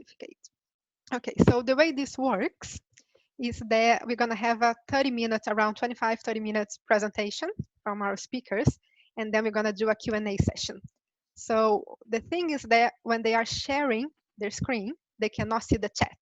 certificate. Okay, so the way this works is that we're going to have a 30 minutes, around 25, 30 minutes presentation from our speakers, and then we're going to do a Q&A session. So the thing is that when they are sharing their screen, they cannot see the chat.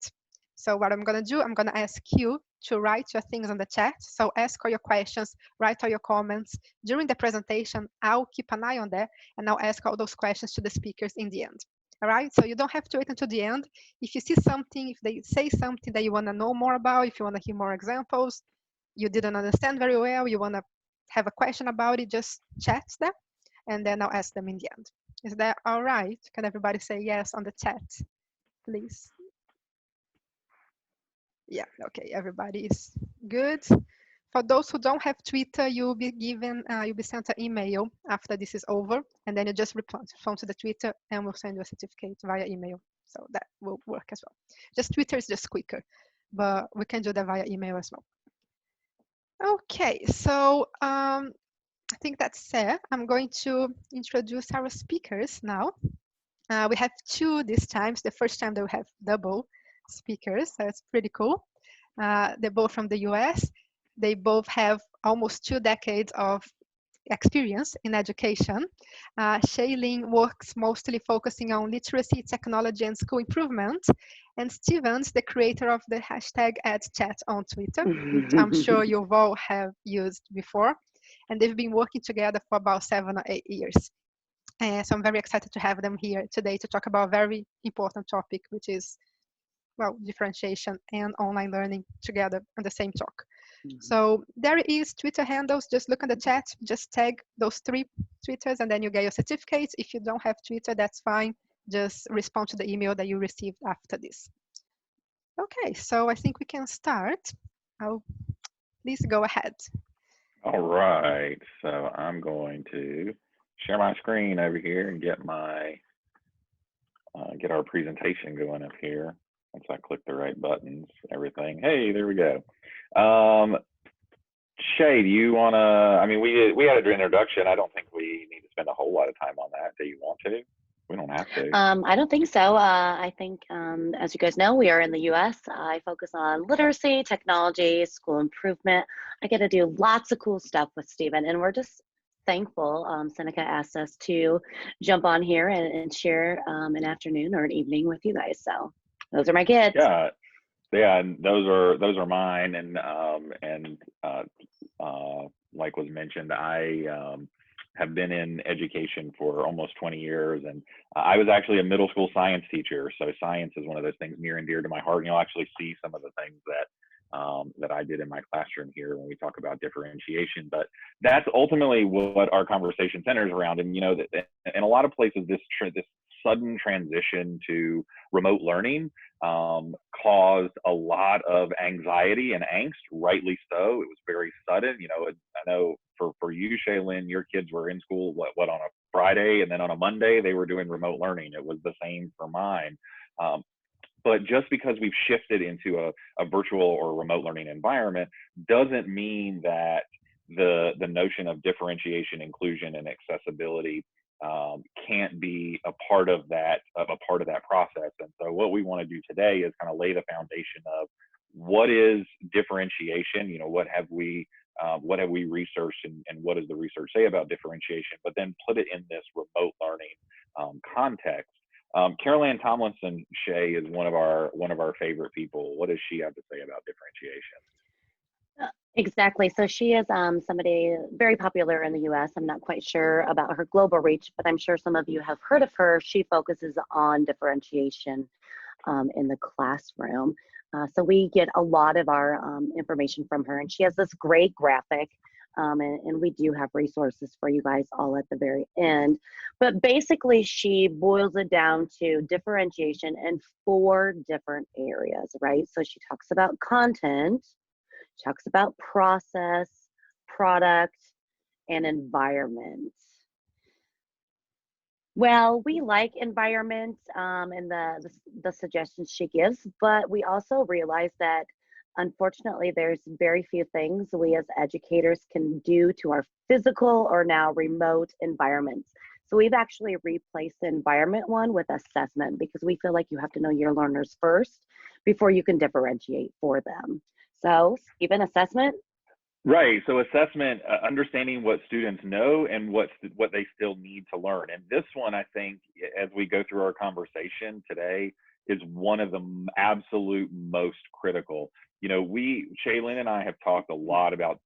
So what I'm going to do, I'm going to ask you to write your things on the chat. So ask all your questions, write all your comments. During the presentation, I'll keep an eye on that, and I'll ask all those questions to the speakers in the end. All right, so you don't have to wait until the end. If you see something, if they say something that you want to know more about, if you want to hear more examples, you didn't understand very well, you want to have a question about it, just chat them, and then I'll ask them in the end. Is that all right? Can everybody say yes on the chat, please? Yeah, okay, everybody is good. For those who don't have Twitter, you'll be sent an email after this is over, and then you just respond to the Twitter, and we'll send you a certificate via email. So that will work as well. Just Twitter is just quicker, but we can do that via email as well. Okay, so I think that's it. I'm going to introduce our speakers now. We have two this time. The first time that we have double speakers, so it's pretty cool. They're both from the US. They both have almost 2 decades of experience in education. Shailene works mostly focusing on literacy, technology, and school improvement. And Stevens, the creator of the hashtag #AdChat on Twitter, which I'm sure you've all have used before. And they've been working together for about 7 or 8 years. So I'm very excited to have them here today to talk about a very important topic, which is, well, differentiation and online learning together on the same talk. So there is Twitter handles. Just look at the chat, just tag those 3 Twitters, and then you get your certificates. If you don't have Twitter, that's fine. Just respond to the email that you received after this. Okay, so I think we can start. Please go ahead. All right, so I'm going to share my screen over here and get my get our presentation going up here. Once I click the right buttons, everything. Hey, there we go. Shay, do you want to? I mean, we had an introduction. I don't think we need to spend a whole lot of time on that. Do you want to? We don't have to. I don't think so. I think, as you guys know, we are in the US. I focus on literacy, technology, school improvement. I get to do lots of cool stuff with Stephen, and we're just thankful Seneca asked us to jump on here and share an afternoon or an evening with you guys. So those are my kids. Yeah, and those are mine. And like was mentioned, I have been in education for almost 20 years, and I was actually a middle school science teacher. So science is one of those things near and dear to my heart. And you'll actually see some of the things that I did in my classroom here when we talk about differentiation. But that's ultimately what our conversation centers around. And you know, that in a lot of places, this sudden transition to remote learning caused a lot of anxiety and angst, rightly so. It was very sudden. You know, I know for you, Shailene, your kids were in school, what on a Friday, and then on a Monday, they were doing remote learning. It was the same for mine. But just because we've shifted into a virtual or remote learning environment doesn't mean that the notion of differentiation, inclusion, and accessibility can't be a part of that process. And so what we want to do today is kind of lay the foundation of what is differentiation. You know, what have we researched, and what does the research say about differentiation, but then put it in this remote learning context. Carol Ann Tomlinson, Shay, is one of our favorite people. What does she have to say about differentiation? Exactly. So she is somebody very popular in the US. I'm not quite sure about her global reach, but I'm sure some of you have heard of her. She focuses on differentiation in the classroom. So we get a lot of our information from her, and she has this great graphic, and we do have resources for you guys all at the very end. But basically, she boils it down to differentiation in 4 different areas, right? So she talks about content, talks about process, product, and environment. Well, we like environment and the suggestions she gives, but we also realize that unfortunately there's very few things we as educators can do to our physical or now remote environments. So we've actually replaced the environment one with assessment because we feel like you have to know your learners first before you can differentiate for them. So even assessment. Right. So assessment, understanding what students know and what they still need to learn. And this one, I think, as we go through our conversation today, is one of the absolute most critical. You know, Shaylin and I have talked a lot about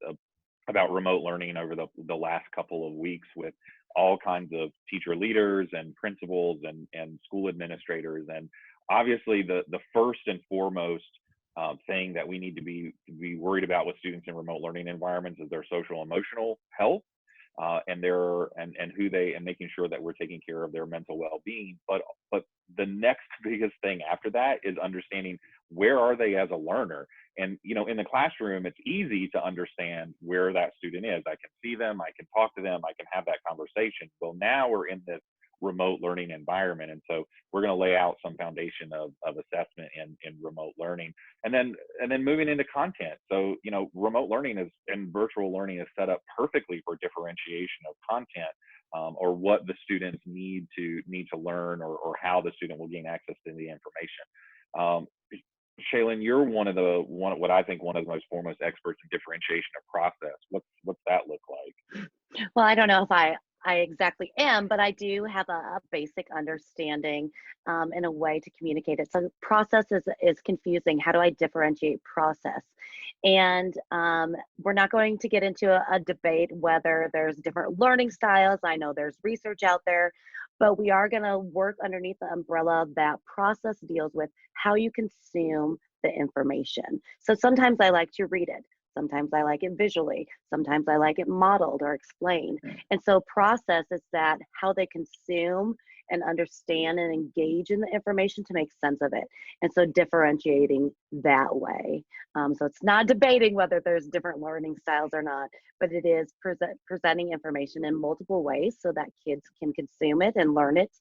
remote learning over the last couple of weeks with all kinds of teacher leaders and principals and school administrators. And obviously, the first and foremost thing that we need to be worried about with students in remote learning environments is their social emotional health, and making sure that we're taking care of their mental well-being. But the next biggest thing after that is understanding where are they as a learner. And you know, in the classroom, it's easy to understand where that student is. I can see them, I can talk to them, I can have that conversation. Well, now we're in this remote learning environment, and so we're going to lay out some foundation of assessment in remote learning, and then moving into content. So you know, remote learning and virtual learning is set up perfectly for differentiation of content, or what the students need to learn, or how the student will gain access to the information. Shaylin, you're what I think one of the most foremost experts in differentiation of process. What's that look like? Well, I don't know if I exactly am, but I do have a basic understanding in a way to communicate it. So process is confusing. How do I differentiate process? And we're not going to get into a debate whether there's different learning styles. I know there's research out there, but we are going to work underneath the umbrella that process deals with how you consume the information. So sometimes I like to read it. Sometimes I like it visually. Sometimes I like it modeled or explained. And so process is that how they consume and understand and engage in the information to make sense of it. And so differentiating that way. So it's not debating whether there's different learning styles or not, but it is presenting information in multiple ways so that kids can consume it and learn it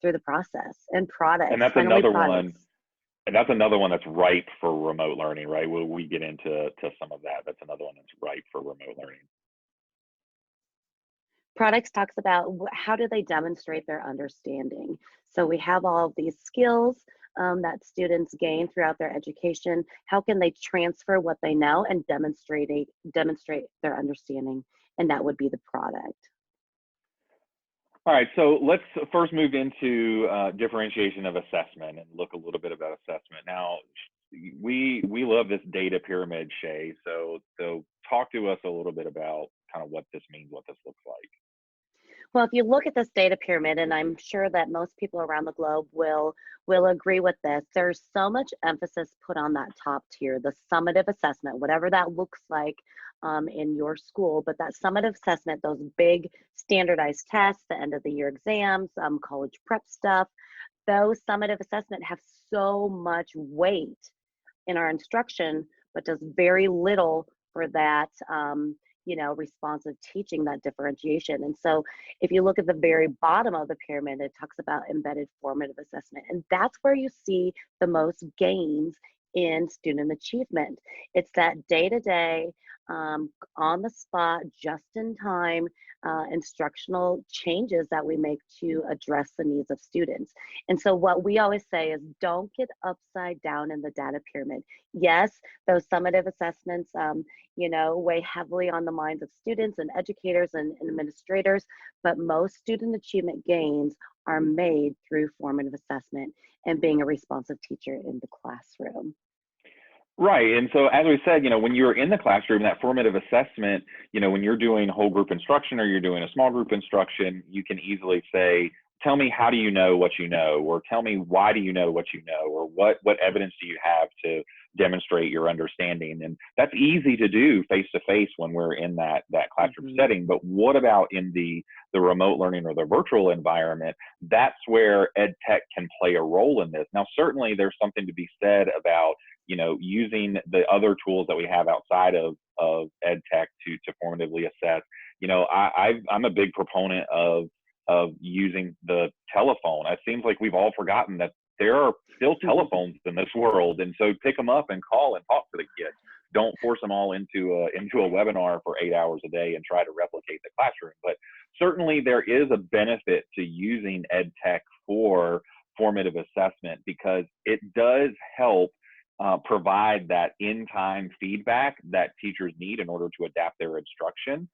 through the process and products. And that's another one. And that's another one that's ripe for remote learning, right? Will we get into some of that? That's another one that's ripe for remote learning. Products talks about how do they demonstrate their understanding. So we have all of these skills that students gain throughout their education. How can they transfer what they know and demonstrate their understanding? And that would be the product. All right, so let's first move into differentiation of assessment and look a little bit about assessment. Now, we love this data pyramid, Shay. So talk to us a little bit about kind of what this means, what this looks like. Well, if you look at this data pyramid, and I'm sure that most people around the globe will agree with this, there's so much emphasis put on that top tier, the summative assessment, whatever that looks like in your school. But that summative assessment, those big standardized tests, the end of the year exams, college prep stuff, those summative assessment have so much weight in our instruction, but does very little for that responsive teaching, that differentiation. And so if you look at the very bottom of the pyramid, it talks about embedded formative assessment. And that's where you see the most gains in student achievement. It's that day-to-day, on the spot, just in time instructional changes that we make to address the needs of students. And so what we always say is don't get upside down in the data pyramid. Yes, those summative assessments weigh heavily on the minds of students and educators and administrators, but most student achievement gains are made through formative assessment and being a responsive teacher in the classroom. Right. And so as we said, when you're in the classroom, that formative assessment, when you're doing whole group instruction or you're doing a small group instruction, you can easily say, tell me, how do you know what you know? Or tell me, why do you know what you know? Or what evidence do you have to demonstrate your understanding? And that's easy to do face to face when we're in that classroom setting. But what about in the remote learning or the virtual environment? That's where ed tech can play a role in this. Now, certainly there's something to be said about using the other tools that we have outside of ed tech to formatively assess. I'm a big proponent of using the telephone. It seems like we've all forgotten that there are still telephones in this world, and so pick them up and call and talk to the kid. don't force them all into a webinar for 8 hours a day and try to replicate the classroom. But certainly there is a benefit to using ed tech for formative assessment, because it does help provide that in-time feedback that teachers need in order to adapt their instruction.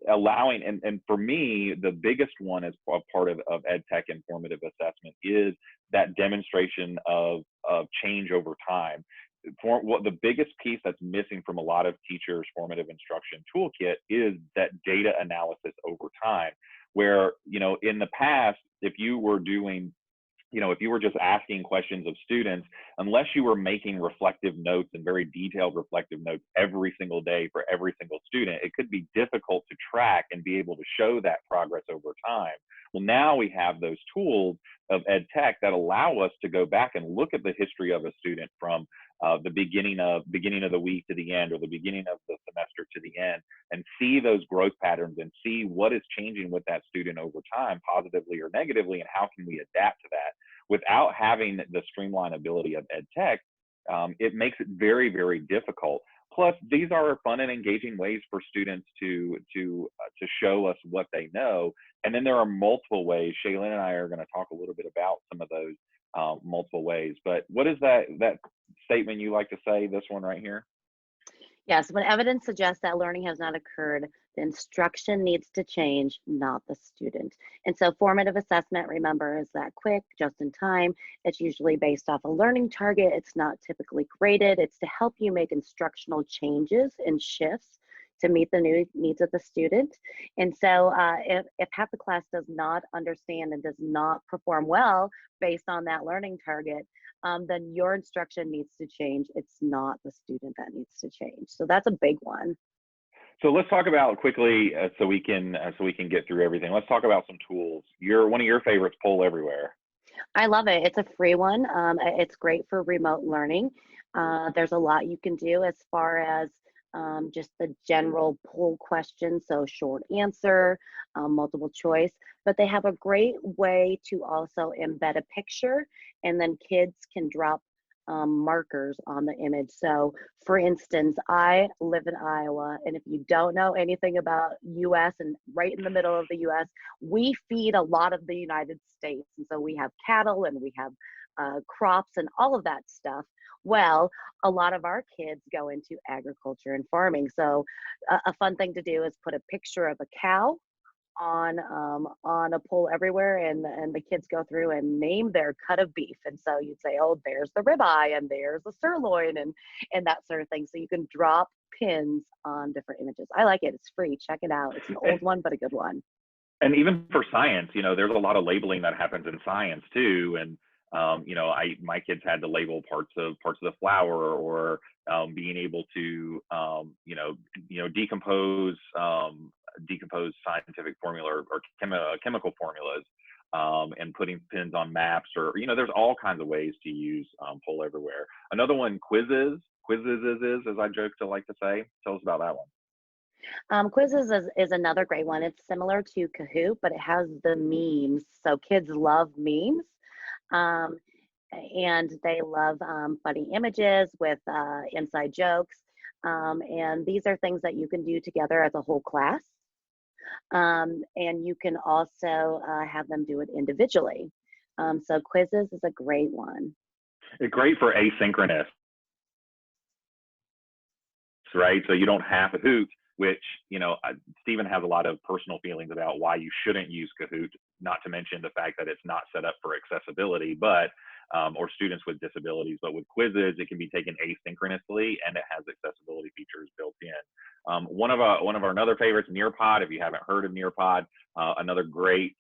Allowing, and for me, the biggest one as a part of ed tech and formative assessment is that demonstration of change over time. What the biggest piece that's missing from a lot of teachers' formative instruction toolkit is that data analysis over time, where, you know, in the past, if you were doing, you know, if you were just asking questions of students, unless you were making reflective notes and very detailed reflective notes every single day for every single student, it could be difficult to track and be able to show that progress over time. Well, now we have those tools of ed tech that allow us to go back and look at the history of a student from the beginning of the week to the end, or the beginning of the semester to the end, and see those growth patterns and see what is changing with that student over time, positively or negatively, and how can we adapt to that. Without having the streamlined ability of ed tech, it makes it very, very difficult. Plus, these are fun and engaging ways for students to show us what they know. And then there are multiple ways. Shaylin and I are going to talk a little bit about some of those multiple ways. But what is that statement you like to say, this one right here? Yes, when evidence suggests that learning has not occurred, the instruction needs to change, not the student. And so formative assessment, remember, is that quick, just in time. It's usually based off a learning target. It's not typically graded. It's to help you make instructional changes and shifts to meet the new needs of the student. And so if half the class does not understand and does not perform well based on that learning target, then your instruction needs to change. It's not the student that needs to change. So that's a big one. So let's talk about quickly, so we can get through everything. Let's talk about some tools. One of your favorites, Poll Everywhere. I love it. It's a free one. It's great for remote learning. There's a lot you can do as far as just the general poll questions, so short answer, multiple choice, but they have a great way to also embed a picture, and then kids can drop markers on the image. So for instance, I live in Iowa, and if you don't know anything about US, and right in the middle of the US, we feed a lot of the United States. And so we have cattle and we have crops and all of that stuff. Well, a lot of our kids go into agriculture and farming. So a fun thing to do is put a picture of a cow on a poll everywhere, and the kids go through and name their cut of beef. And so you'd say, oh, there's the ribeye and there's the sirloin, and that sort of thing. So you can drop pins on different images. I like it. It's free. Check it out. It's an old one, but a good one. And even for science, you know, there's a lot of labeling that happens in science too. And you know, my kids had to label parts of the flower, or being able to decompose scientific formula or chemical formulas, and putting pins on maps, or, you know, there's all kinds of ways to use Poll Everywhere. Another one, quizzes, as I joke to like to say. Tell us about that one. Quizzes is another great one. It's similar to Kahoot, but it has the memes. So kids love memes. And they love funny images with inside jokes. And these are things that you can do together as a whole class. And you can also have them do it individually. So quizzes is a great one. It's great for asynchronous, right? So you don't have Kahoot, which, you know, Stephen has a lot of personal feelings about why you shouldn't use Kahoot, not to mention the fact that it's not set up for accessibility, but or students with disabilities. But with quizzes, it can be taken asynchronously, and it has accessibility features built in. One of our another favorites, Nearpod. If you haven't heard of Nearpod, another great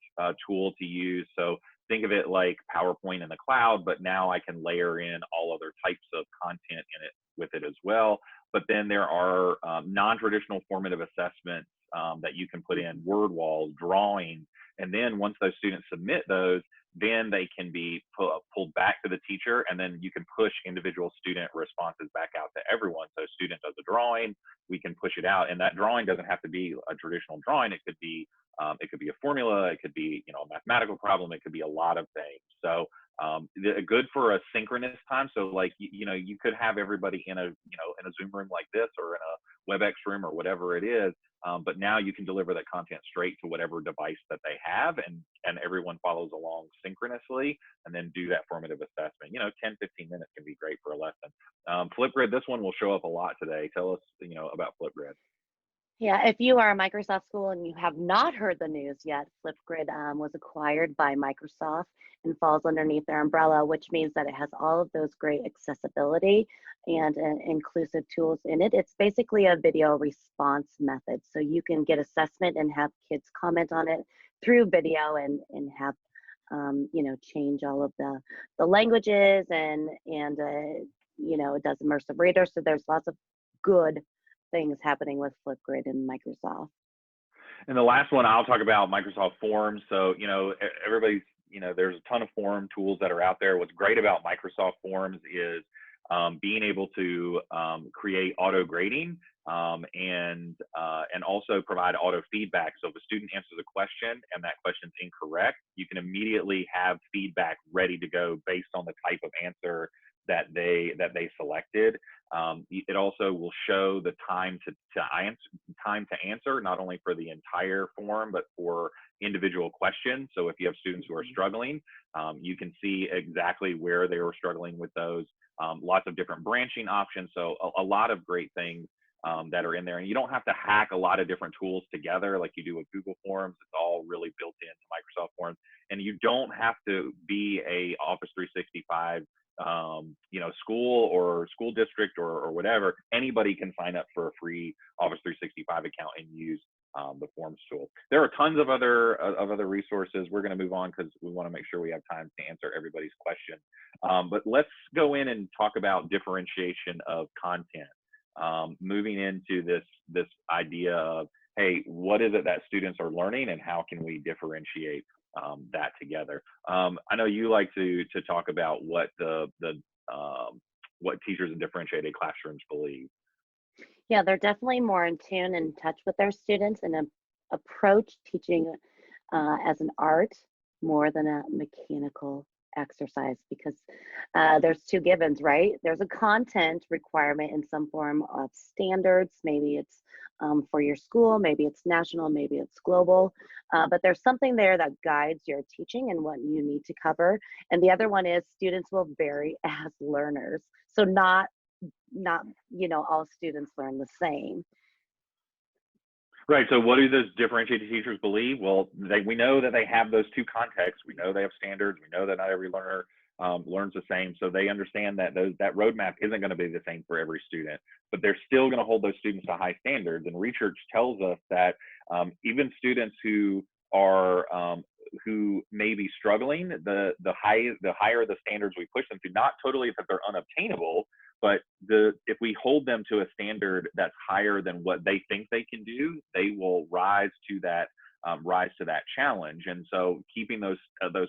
tool to use. So think of it like PowerPoint in the cloud, but now I can layer in all other types of content in it with it as well. But then there are non-traditional formative assessments that you can put in, word walls, drawings, and then once those students submit those, then they can be pulled back to the teacher, and then you can push individual student responses back out to everyone. So student does a drawing, we can push it out, and that drawing doesn't have to be a traditional drawing. It could be a formula, it could be, you know, a mathematical problem, it could be a lot of things. So Good for a synchronous time. So like, you know, you could have everybody in a, you know, in a Zoom room like this or in a WebEx room or whatever it is. But now you can deliver that content straight to whatever device that they have, and everyone follows along synchronously, and then do that formative assessment. You know, 10, 15 minutes can be great for a lesson. Flipgrid, this one will show up a lot today. Tell us, you know, about Flipgrid. Yeah, if you are a Microsoft school and you have not heard the news yet, Flipgrid was acquired by Microsoft and falls underneath their umbrella, which means that it has all of those great accessibility and inclusive tools in it. It's basically a video response method. So you can get assessment and have kids comment on it through video and have, you know, change all of the languages and you know, it does immersive reader. So there's lots of good things happening with Flipgrid and Microsoft. And the last one I'll talk about, Microsoft Forms. So, you know, everybody's, you know, there's a ton of form tools that are out there. What's great about Microsoft Forms is being able to create auto grading and also provide auto feedback. So if a student answers a question and that question's incorrect, you can immediately have feedback ready to go based on the type of answer that they selected. It also will show the time to answer, not only for the entire form, but for individual questions. So if you have students who are struggling, you can see exactly where they were struggling with those. Lots of different branching options. So a lot of great things that are in there. And you don't have to hack a lot of different tools together like you do with Google Forms. It's all really built into Microsoft Forms. And you don't have to be a Office 365 you know, school or school district or whatever. Anybody can sign up for a free Office 365 account and use the Forms tool. There are tons of other resources. We're going to move on because we want to make sure we have time to answer everybody's question. But let's go in and talk about differentiation of content. Moving into this idea of, hey, what is it that students are learning and how can we differentiate that together? I know you like to talk about what what teachers in differentiated classrooms believe. Yeah, they're definitely more in tune and in touch with their students and approach teaching as an art more than a mechanical exercise, because there's two givens, right? There's a content requirement in some form of standards. Maybe it's for your school, maybe it's national, maybe it's global, but there's something there that guides your teaching and what you need to cover. And the other one is students will vary as learners. So not you know, all students learn the same. Right. So what do those differentiated teachers believe? Well, we know that they have those two contexts. We know they have standards. We know that not every learner learns the same. So they understand that that roadmap isn't going to be the same for every student, but they're still going to hold those students to high standards. And research tells us that even students who are who may be struggling, the higher the standards we push them to, not totally that they're unobtainable, but if we hold them to a standard that's higher than what they think they can do, they will rise to that challenge. And so keeping those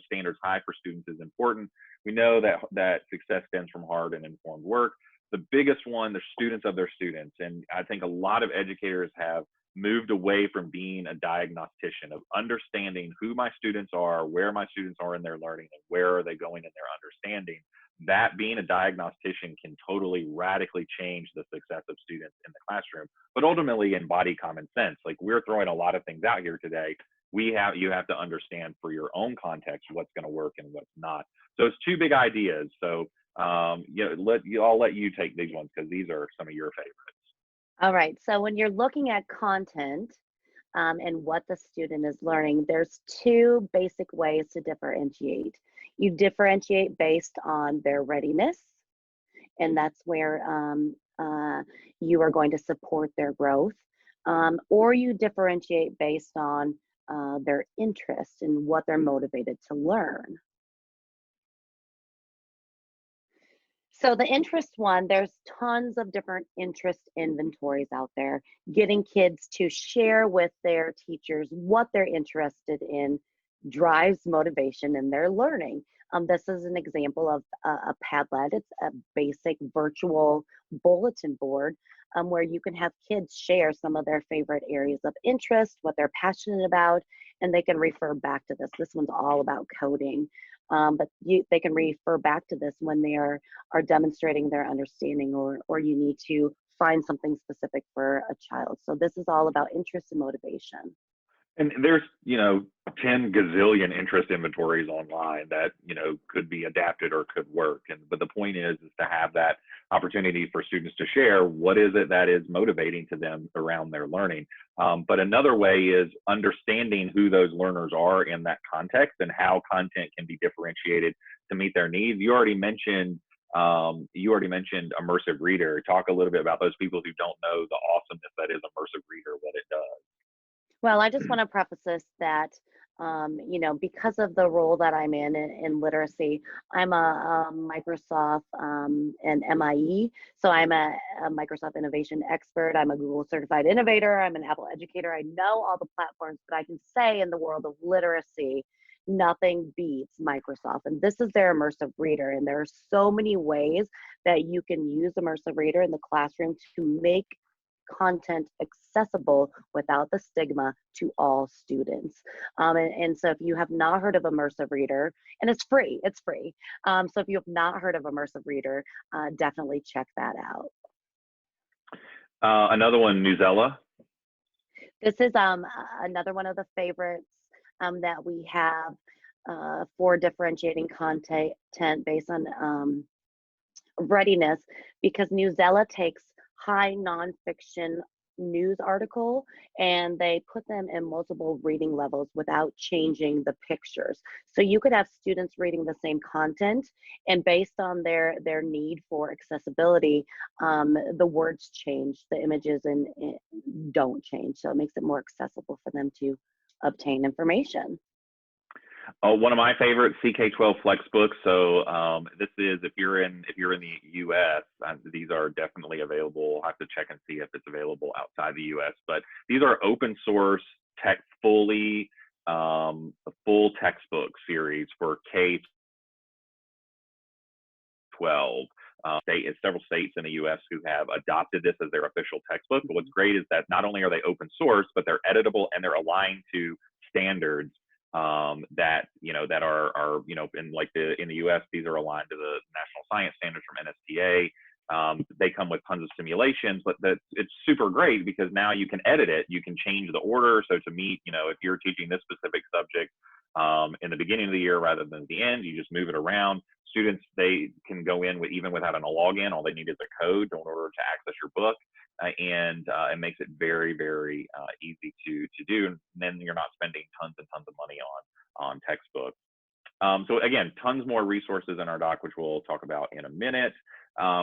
standards high for students is important. We know that success stems from hard and informed work. The biggest one, the students of their students. And I think a lot of educators have moved away from being a diagnostician, of understanding who my students are, where my students are in their learning, and where are they going in their understanding. That being a diagnostician can totally radically change the success of students in the classroom, but ultimately embody common sense. Like, we're throwing a lot of things out here today. You have to understand for your own context what's going to work and what's not. So it's two big ideas. So you know, I'll let you take these ones because these are some of your favorites. All right, so when you're looking at content and what the student is learning, there's two basic ways to differentiate. You differentiate based on their readiness, and that's where you are going to support their growth, or you differentiate based on their interest and what they're motivated to learn. So the interest one, there's tons of different interest inventories out there. Getting kids to share with their teachers what they're interested in drives motivation in their learning. This is an example of a Padlet. It's a basic virtual bulletin board where you can have kids share some of their favorite areas of interest, what they're passionate about, and they can refer back to this. This one's all about coding. but they can refer back to this when they are demonstrating their understanding, or you need to find something specific for a child. So this is all about interest and motivation. And there's, 10 gazillion interest inventories online that, could be adapted or could work. But the point is to have that opportunity for students to share what is it that is motivating to them around their learning. But another way is understanding who those learners are in that context and how content can be differentiated to meet their needs. You already mentioned immersive reader. Talk a little bit about those people who don't know the awesomeness that is immersive reader, what it does. Well, I just want to preface this that, because of the role that I'm in literacy, I'm a Microsoft and MIE. So I'm a Microsoft Innovation Expert. I'm a Google Certified Innovator. I'm an Apple Educator. I know all the platforms, but I can say in the world of literacy, nothing beats Microsoft. And this is their immersive reader. And there are so many ways that you can use immersive reader in the classroom to make content accessible without the stigma to all students. And so if you have not heard of immersive reader, and it's free. So if you have not heard of immersive reader, definitely check that out. Another one, Newsela. This is another one of the favorites that we have for differentiating content based on readiness, because Newsela takes high nonfiction news article and they put them in multiple reading levels without changing the pictures. So you could have students reading the same content, and based on their need for accessibility, the words change, the images and don't change. So it makes it more accessible for them to obtain information. One of my favorite CK12 Flexbooks. So this is if you're in the U.S., these are definitely available. I'll have to check and see if it's available outside the U.S. But these are open source full textbook series for K-12. Several states in the U.S. who have adopted this as their official textbook. But what's great is that not only are they open source, but they're editable and they're aligned to standards that are in the U.S. these are aligned to the national science standards from NSTA. They come with tons of simulations, but it's super great because now you can edit it. You can change the order. So to meet, if you're teaching this specific subject in the beginning of the year rather than at the end, you just move it around. Students, they can go in even without a login. All they need is a code in order to access your book. And it makes it very, very easy to do. And then you're not spending tons and tons of money on textbooks. So again, tons more resources in our doc, which we'll talk about in a minute.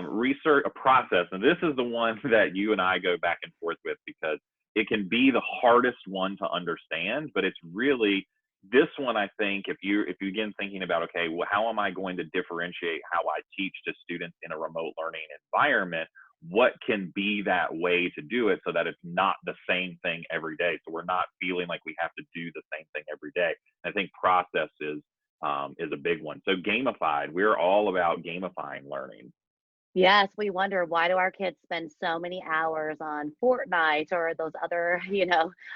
Research, a process, and this is the one that you and I go back and forth with because it can be the hardest one to understand, but it's really this one. I think if you begin thinking about, okay, well, how am I going to differentiate how I teach to students in a remote learning environment? What can be that way to do it so that it's not the same thing every day? So we're not feeling like we have to do the same thing every day. I think process is a big one. So gamified, we're all about gamifying learning. Yes, we wonder, why do our kids spend so many hours on Fortnite or those other,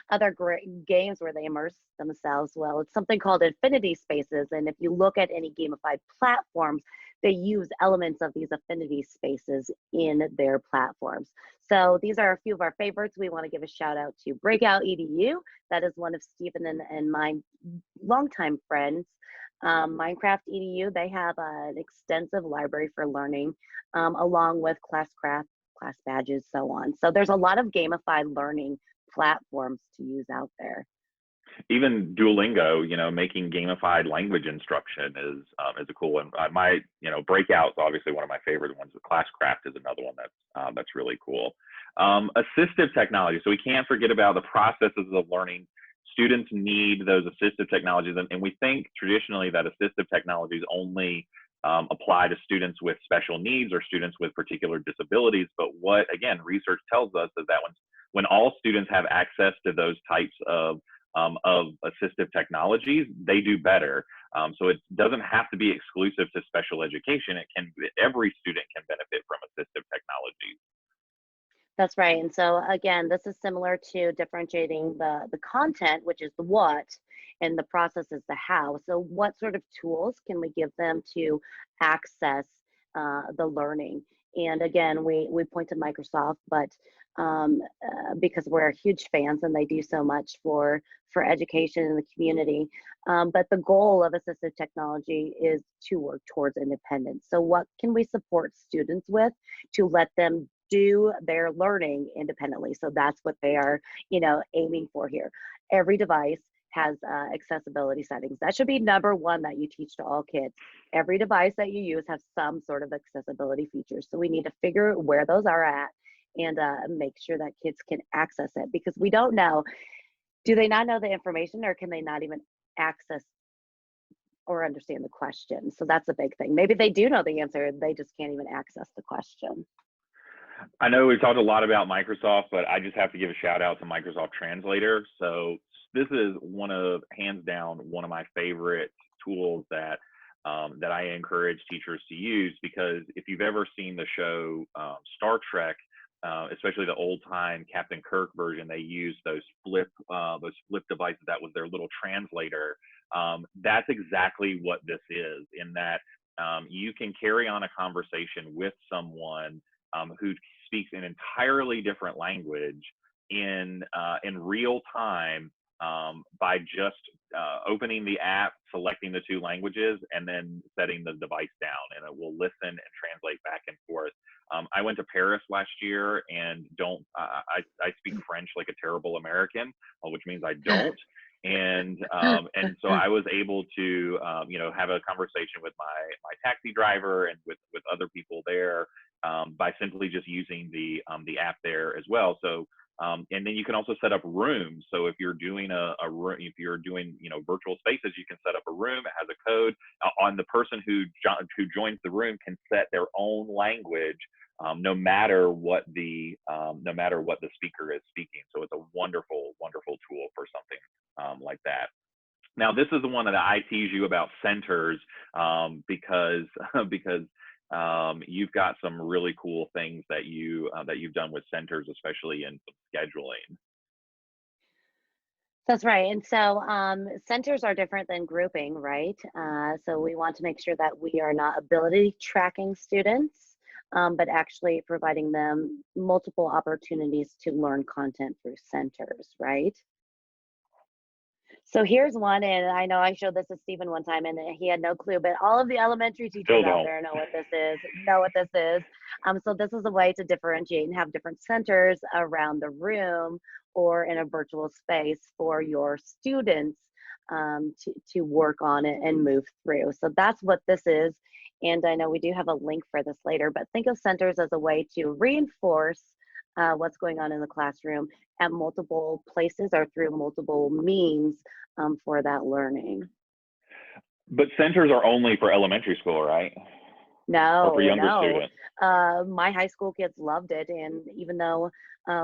other great games where they immerse themselves? Well, it's something called affinity spaces. And if you look at any gamified platforms, they use elements of these affinity spaces in their platforms. So these are a few of our favorites. We want to give a shout out to Breakout EDU. That is one of Stephen and my longtime friends. Minecraft EDU, they have an extensive library for learning, along with Classcraft, class badges, so on. So there's a lot of gamified learning platforms to use out there. Even Duolingo, making gamified language instruction is a cool one. My, Breakout's obviously one of my favorite ones. Classcraft is another one that's really cool. Assistive technology. So we can't forget about the processes of learning. Students need those assistive technologies, and we think traditionally that assistive technologies only apply to students with special needs or students with particular disabilities. But what, again, research tells us is that when all students have access to those types of assistive technologies, they do better. So it doesn't have to be exclusive to special education. Every student can benefit from assistive technologies. That's right. And so again, this is similar to differentiating the content, which is the what, and the process is the how. So what sort of tools can we give them to access the learning? And again, we point to Microsoft, but because we're huge fans and they do so much for education in the community. But the goal of assistive technology is to work towards independence. So what can we support students with to let them do their learning independently? So that's what they are, aiming for here. Every device has accessibility settings. That should be number one that you teach to all kids. Every device that you use has some sort of accessibility features. So we need to figure where those are at and make sure that kids can access it, because we don't know, do they not know the information, or can they not even access or understand the question? So that's a big thing. Maybe they do know the answer, they just can't even access the question. I know we've talked a lot about Microsoft, but I just have to give a shout out to Microsoft Translator. So this is hands down, one of my favorite tools that that I encourage teachers to use, because if you've ever seen the show Star Trek, especially the old time Captain Kirk version, they used those flip devices. That was their little translator. That's exactly what this is, in that you can carry on a conversation with someone who speaks an entirely different language in real time, by just opening the app, selecting the two languages, and then setting the device down, and it will listen and translate back and forth. I went to Paris last year, and I speak French like a terrible American, which means I don't. And so I was able to have a conversation with my taxi driver and with other people there, by simply just using the app there as well. So and then you can also set up rooms. So if you're doing if you're doing virtual spaces, you can set up a room. It has a code on the person who joins the room can set their own language, no matter what the speaker is speaking. So it's a wonderful tool for something like that. Now, this is the one that I tease you about, centers, because you've got some really cool things that you've done with centers, especially in scheduling. That's right. And so centers are different than grouping, right? So we want to make sure that we are not ability tracking students, but actually providing them multiple opportunities to learn content through centers, right? So here's one, and I know I showed this to Stephen one time, and he had no clue, but all of the elementary teachers out there know what this is. So this is a way to differentiate and have different centers around the room or in a virtual space for your students to work on it and move through. So that's what this is. And I know we do have a link for this later, but think of centers as a way to reinforce what's going on in the classroom at multiple places or through multiple means for that learning. But centers are only for elementary school, right? No, or for younger students? My high school kids loved it, and even though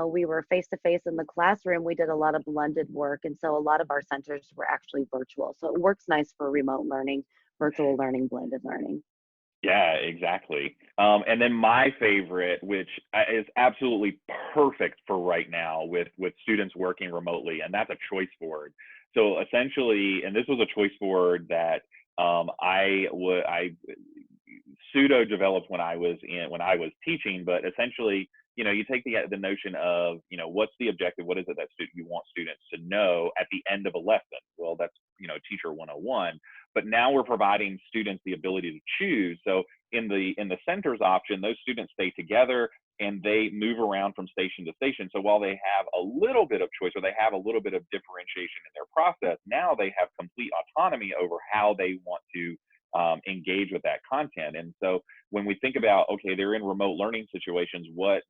we were face-to-face in the classroom, we did a lot of blended work, and so a lot of our centers were actually virtual. So it works nice for remote learning, virtual learning, blended learning. Yeah, exactly. And then my favorite, which is absolutely perfect for right now with students working remotely, and that's a choice board. So essentially, and this was a choice board that I pseudo developed when I was teaching, but essentially, you take the notion of, what's the objective? What is it that you want students to know at the end of a lesson? Well, that's, teacher 101. But now we're providing students the ability to choose. So in the centers option, those students stay together and they move around from station to station. So while they have a little bit of choice, or they have a little bit of differentiation in their process, now they have complete autonomy over how they want to engage with that content. And so when we think about, okay, they're in remote learning situations, what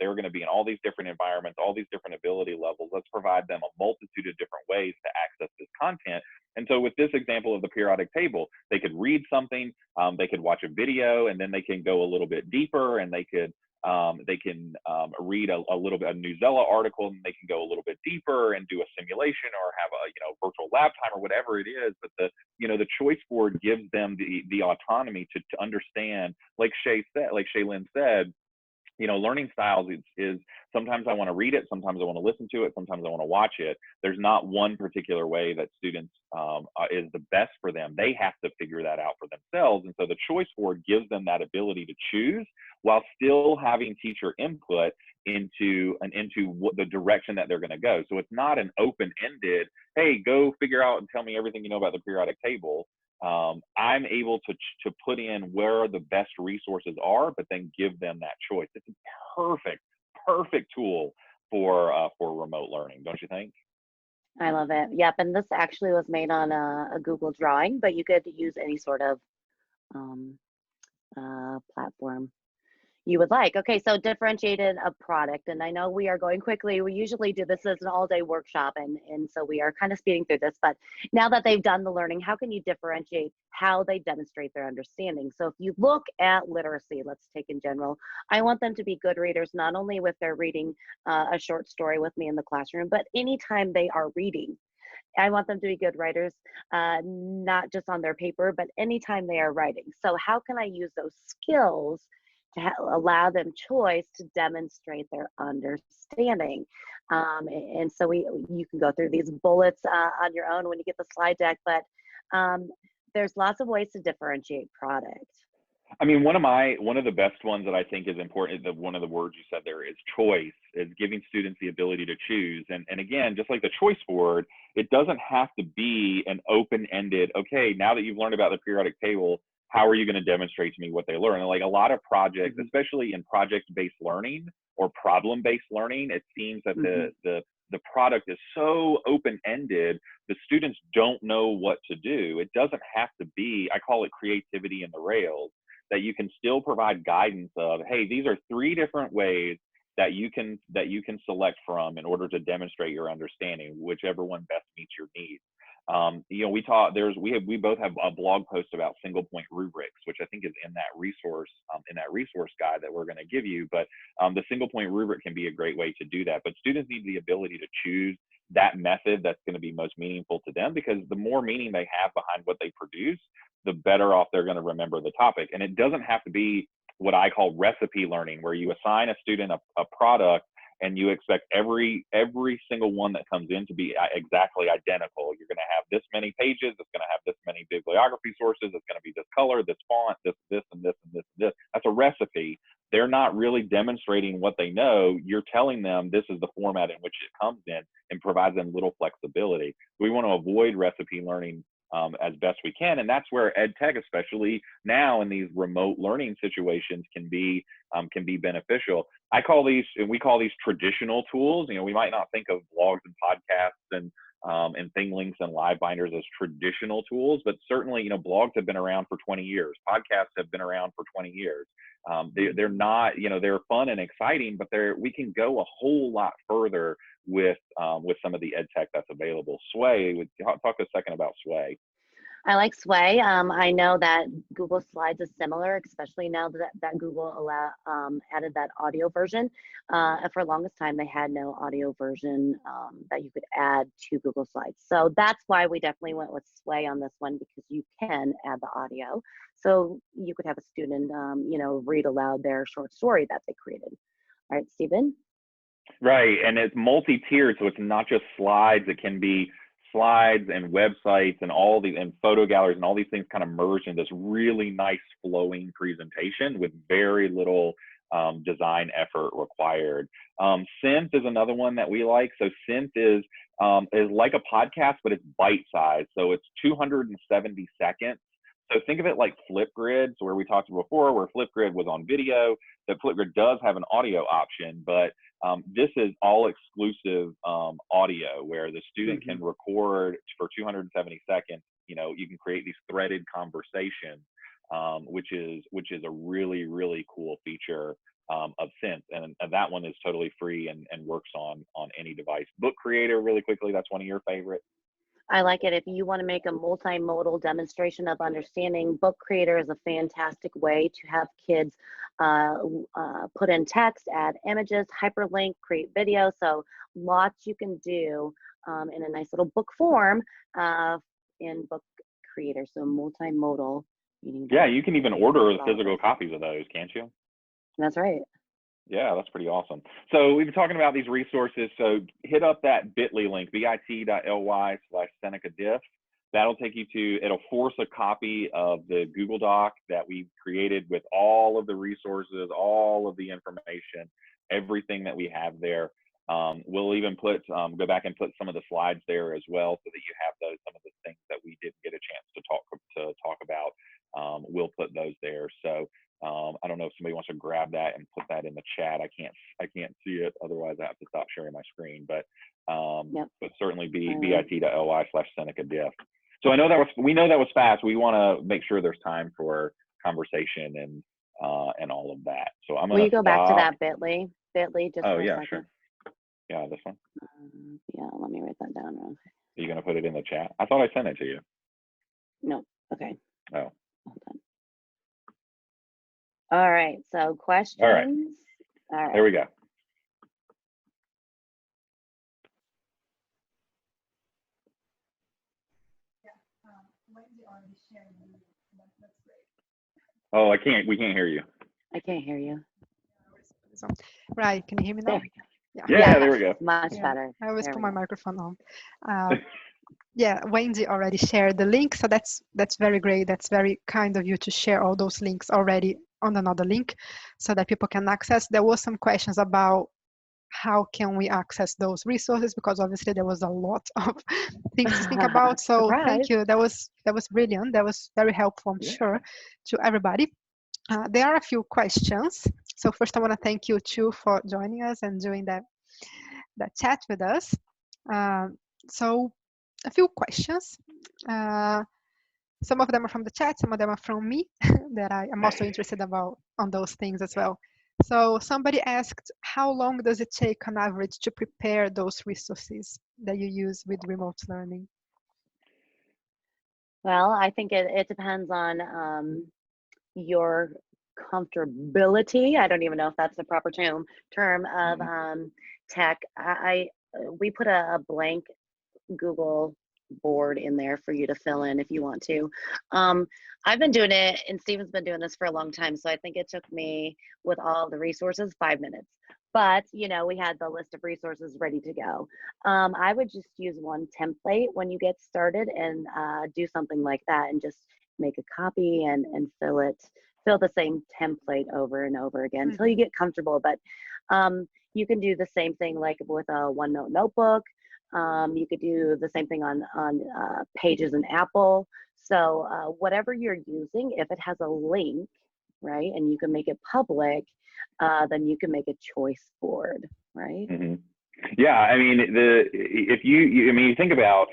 they're going to be in all these different environments, all these different ability levels. Let's provide them a multitude of different ways to access this content. And so with this example of the periodic table, they could read something, they could watch a video, and then they can go a little bit deeper, and they can read a little bit, a Newsella article, and they can go a little bit deeper and do a simulation or have a virtual lab time or whatever it is. But the choice board gives them the autonomy to understand, like Shaylyn said, learning styles is sometimes I want to read it, sometimes I want to listen to it, sometimes I want to watch it. There's not one particular way that students is the best for them. They have to figure that out for themselves. And so the choice board gives them that ability to choose while still having teacher input into what the direction that they're going to go. So it's not an open-ended, hey, go figure out and tell me everything you know about the periodic table. I'm able to put in where the best resources are, but then give them that choice. It's a perfect tool for remote learning, don't you think? I love it. Yep. And this actually was made on a Google Drawing, but you could use any sort of platform you would like. Okay, so differentiated a product, and I know we are going quickly. We usually do this as an all-day workshop, and so we are kind of speeding through this, but now that they've done the learning, how can you differentiate how they demonstrate their understanding? So if you look at literacy, let's take in general, I want them to be good readers, not only with their reading a short story with me in the classroom, but anytime they are reading. I want them to be good writers, not just on their paper, but anytime they are writing. So how can I use those skills to allow them choice to demonstrate their understanding? And so you can go through these bullets on your own when you get the slide deck, but there's lots of ways to differentiate product. I mean, one of the best ones that I think is important, one of the words you said there is choice, is giving students the ability to choose. And again, just like the choice board, it doesn't have to be an open-ended, okay, now that you've learned about the periodic table, how are you going to demonstrate to me what they learn? And like a lot of projects, especially in project-based learning or problem-based learning, it seems that the product is so open-ended, the students don't know what to do. It doesn't have to be, I call it creativity in the rails, that you can still provide guidance of, hey, these are 3 different ways that you can select from in order to demonstrate your understanding, whichever one best meets your needs. We both have a blog post about single point rubrics, which I think is in that resource guide that we're going to give you. But the single point rubric can be a great way to do that. But students need the ability to choose that method that's going to be most meaningful to them, because the more meaning they have behind what they produce, the better off they're going to remember the topic. And it doesn't have to be what I call recipe learning, where you assign a student a product and you expect every single one that comes in to be exactly identical. You're going to have this many pages, it's going to have this many bibliography sources, it's going to be this color, this font, this, and this, and this, and this. That's a recipe. They're not really demonstrating what they know. You're telling them this is the format in which it comes in, and provides them little flexibility. We want to avoid recipe learning as best we can, and that's where ed tech, especially now in these remote learning situations, can be beneficial. We call these traditional tools. We might not think of blogs and podcasts and thing links and live binders as traditional tools, but certainly blogs have been around for 20 years. Podcasts have been around for 20 years. They're not, they're fun and exciting, but we can go a whole lot further with some of the ed tech that's available. Sway, talk a second about Sway. I like Sway. I know that Google Slides is similar, especially now that Google added that audio version. And for the longest time, they had no audio version that you could add to Google Slides. So that's why we definitely went with Sway on this one, because you can add the audio. So you could have a student, read aloud their short story that they created. All right, Stephen? Right, and it's multi-tiered, so it's not just slides. It can be slides and websites and and photo galleries and all these things kind of merged in this really nice flowing presentation with very little design effort required. Synth is another one that we like. So Synth is like a podcast, but it's bite-sized. So it's 270 seconds. So think of it like Flipgrid, where we talked before, where Flipgrid was on video. The Flipgrid does have an audio option, but this is all exclusive audio, where the student can record for 270 seconds. You can create these threaded conversations, which is a really, really cool feature of Synth. And that one is totally free and works on any device. Book Creator, really quickly, that's one of your favorites. I like it. If you want to make a multimodal demonstration of understanding, Book Creator is a fantastic way to have kids put in text, add images, hyperlink, create video. So lots you can do in a nice little book form in Book Creator. So multimodal. Yeah, you can even order the physical copies of those, can't you? That's right. Yeah, that's pretty awesome. So we've been talking about these resources. So hit up that bit.ly link, bit.ly/Seneca Diff. That'll take you to, it'll force a copy of the Google Doc that we created with all of the resources, all of the information, everything that we have there. We'll even put, go back and put some of the slides there as well, so that you have those, some of the things that we didn't get a chance to talk about. We'll put those there. So I don't know if somebody wants to grab that and put that in the chat. I can't see it. Otherwise, I have to stop sharing my screen. But but certainly bit.ly/Seneca Diff. So I know we know that was fast. We want to make sure there's time for conversation and all of that. So I'm gonna. Will you go back to that bit.ly? Bit.ly just for a second. Sure. Yeah, this one. Yeah, let me write that down. Are you gonna put it in the chat? I thought I sent it to you. No. Okay. Oh. Hold on. All right, so questions. All right. There we go. Oh, we can't hear you. I can't hear you. Right, can you hear me now? There we go. Yeah, there we go. Much better. I always put my microphone on. Yeah, Wendy already shared the link, so that's very great. That's very kind of you to share all those links already on another link so that people can access. There were some questions about how can we access those resources, because obviously there was a lot of things to think about. So thank you. That was brilliant. That was very helpful, I'm sure, to everybody. There are a few questions. So first I want to thank you too for joining us and doing that chat with us. So a few questions. Some of them are from the chat, some of them are from me that I am also interested about on those things as well. So somebody asked, how long does it take on average to prepare those resources that you use with remote learning? Well, I think it depends on your comfortability. I don't even know if that's the proper term of tech. We put a blank Google board in there for you to fill in if you want to. I've been doing it, and Stephen's been doing this for a long time, so I think it took me, with all the resources, 5 minutes. But you know, we had the list of resources ready to go. I would just use one template when you get started and do something like that, and just make a copy and fill the same template over and over again until you get comfortable. But you can do the same thing like with a OneNote notebook. You could do the same thing on Pages and Apple. So whatever you're using, if it has a link, right, and you can make it public, then you can make a choice board, right? Yeah, I mean, if you think about,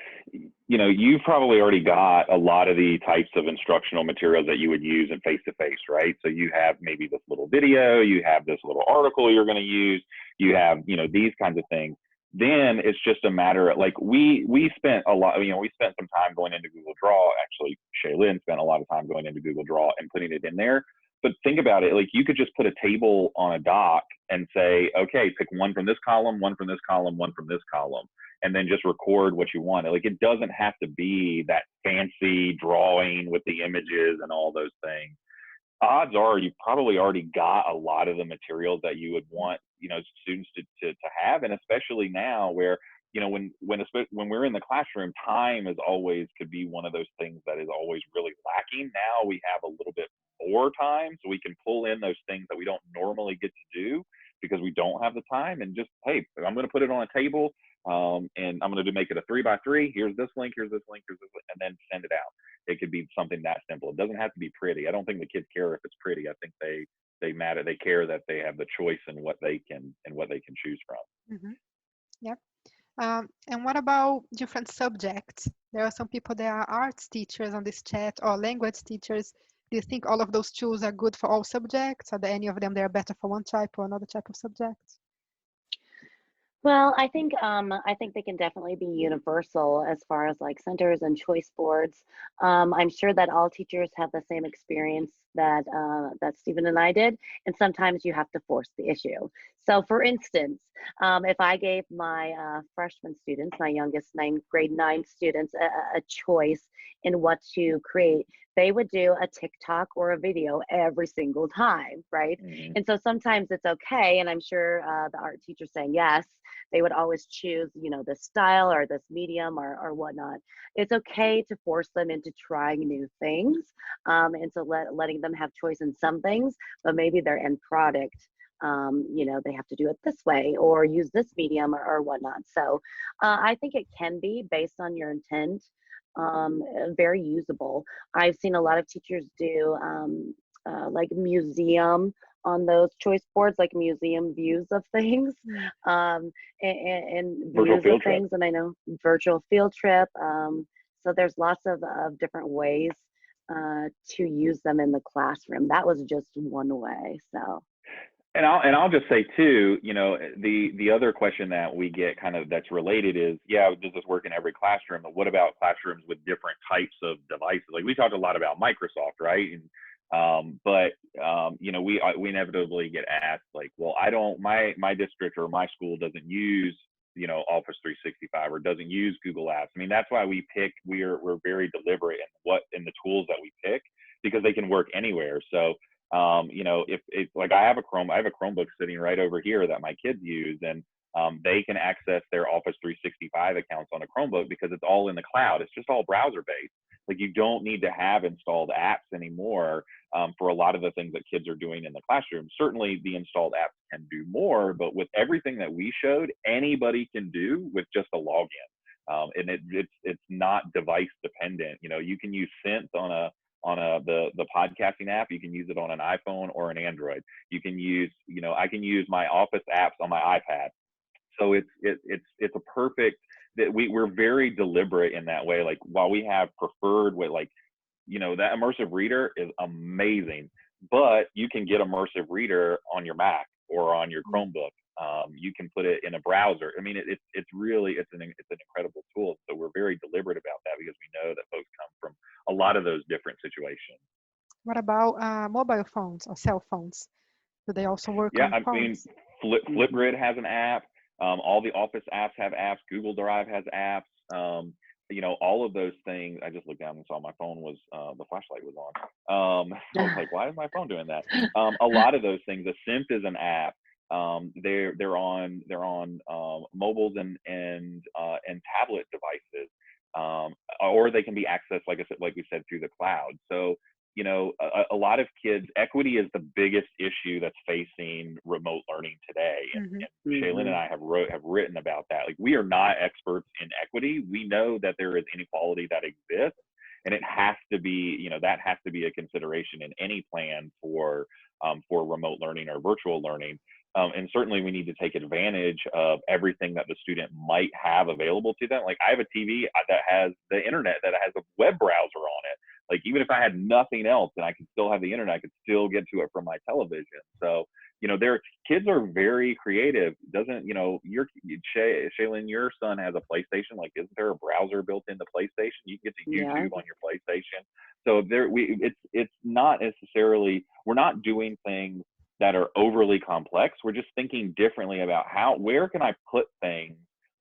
you know, you've probably already got a lot of the types of instructional materials that you would use in face-to-face, right? So you have maybe this little video, you have this little article you're going to use, you have, you know, these kinds of things. Then it's just a matter of, like, we spent a lot, you know, we spent some time going into Google Draw. Actually, Shaylin spent a lot of time going into Google Draw and putting it in there. But think about it, like, you could just put a table on a doc and say, okay, pick one from this column, one from this column, one from this columm, and then just record what you want. Like, it doesn't have to be that fancy drawing with the images and all those things. Odds are you probably already got a lot of the materials that you would want, you know, students to have. And especially now where, you know, when we're in the classroom, time is always could be one of those things that is always really lacking. Now we have a little bit more time, so we can pull in those things that we don't normally get to do because we don't have the time, and just, hey, I'm going to put it on a table, and I'm going to make it a 3x3. Here's this link, here's this link, here's this link, and then send it out. It could be something that simple. It doesn't have to be pretty. I don't think the kids care if it's pretty. I think they care that they have the choice in what they can choose from. Yep. And what about different subjects? There are some people that are arts teachers on this chat, or language teachers. Do you think all of those tools are good for all subjects? Are there any of them that are better for one type or another type of subject? Well, I think they can definitely be universal as far as like centers and choice boards. I'm sure that all teachers have the same experience that Stephen and I did, and sometimes you have to force the issue. So, for instance, if I gave my freshman students, my youngest grade 9 students, a choice in what to create they would do a TikTok or a video every single time, right? Mhm. And so sometimes it's okay, and I'm sure the art teacher saying yes, they would always choose, you know, this style or this medium or whatnot. It's okay to force them into trying new things, and so letting them have choice in some things, but maybe their end product, you know, they have to do it this way or use this medium or whatnot. So I think it can be based on your intent, very usable. I've seen a lot of teachers do like museum on those choice boards, like museum views of things, and Virtual views of field trip. things. And I know virtual field trip. So there's lots of different ways to use them in the classroom. That was just one way. So. And I'll just say too, you know, the other question that we get kind of that's related is, yeah, does this work in every classroom? But what about classrooms with different types of devices? Like we talked a lot about Microsoft, right? And you know, we inevitably get asked like, well, I don't, my district or my school doesn't use, you know, Office 365 or doesn't use Google Apps. I mean, that's why we're very deliberate in the tools that we pick, because they can work anywhere. So you know, if like I have a Chromebook sitting right over here that my kids use, and they can access their Office 365 accounts on a Chromebook because it's all in the cloud. It's just all browser based. Like you don't need to have installed apps anymore for a lot of the things that kids are doing in the classroom. Certainly the installed apps can do more, but with everything that we showed, anybody can do with just a login. And it's not device dependent. You know, you can use Synth the podcasting app. You can use it on an iPhone or an Android. You can use, you know, I can use my Office apps on my iPad. So it's a perfect that we're very deliberate in that way. Like while we have preferred way, like, you know, that immersive reader is amazing, but you can get immersive reader on your Mac or on your Chromebook. You can put it in a browser. I mean, it's really, it's an incredible tool. So we're very deliberate about that because we know that folks come from a lot of those different situations. What about mobile phones or cell phones? Do they also work Yeah, on I mean, phones? Flipgrid has an app. All the Office apps have apps. Google Drive has apps. You know, all of those things. I just looked down and saw my phone was the flashlight was on. I was like, why is my phone doing that? A lot of those things. The Synth is an app. They're on mobiles and tablet devices, or they can be accessed, like I said, like we said, through the cloud. So you know, a lot of kids, equity is the biggest issue that's facing remote learning today. And Shaylin and I have written about that. Like we are not experts in equity. We know that there is inequality that exists, and it has to be, you know, that has to be a consideration in any plan for remote learning or virtual learning. And certainly we need to take advantage of everything that the student might have available to them. Like I have a TV that has the internet, that has a web browser on it. Like even if I had nothing else and I could still have the internet, I could still get to it from my television. So, you know, their kids are very creative. Doesn't, you know, Shaylin, your son has a PlayStation. Like, isn't there a browser built into PlayStation? You can get to YouTube on your PlayStation. So it's not necessarily, we're not doing things that are overly complex. We're just thinking differently about where can I put things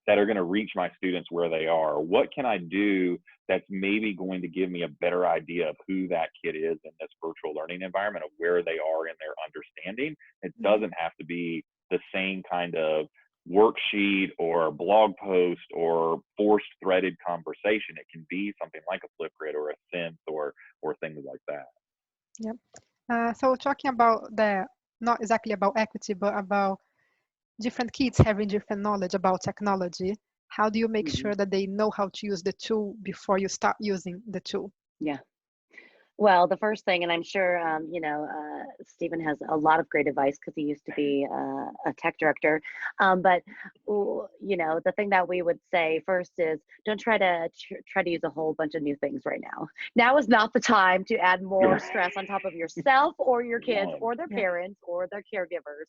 that are going to reach my students where they are? What can I do that's maybe going to give me a better idea of who that kid is in this virtual learning environment, of where they are in their understanding? It doesn't have to be the same kind of worksheet or blog post or forced threaded conversation. It can be something like a Flipgrid or a Synth or things like that. Yep. So talking about not exactly about equity, but about different kids having different knowledge about technology, how do you make sure that they know how to use the tool before you start using the tool? Yeah. Well, the first thing, and I'm sure, you know, Stephen has a lot of great advice because he used to be a tech director. But, you know, the thing that we would say first is don't try to use a whole bunch of new things right now. Now is not the time to add more stress on top of yourself or your kids or their parents or their caregivers.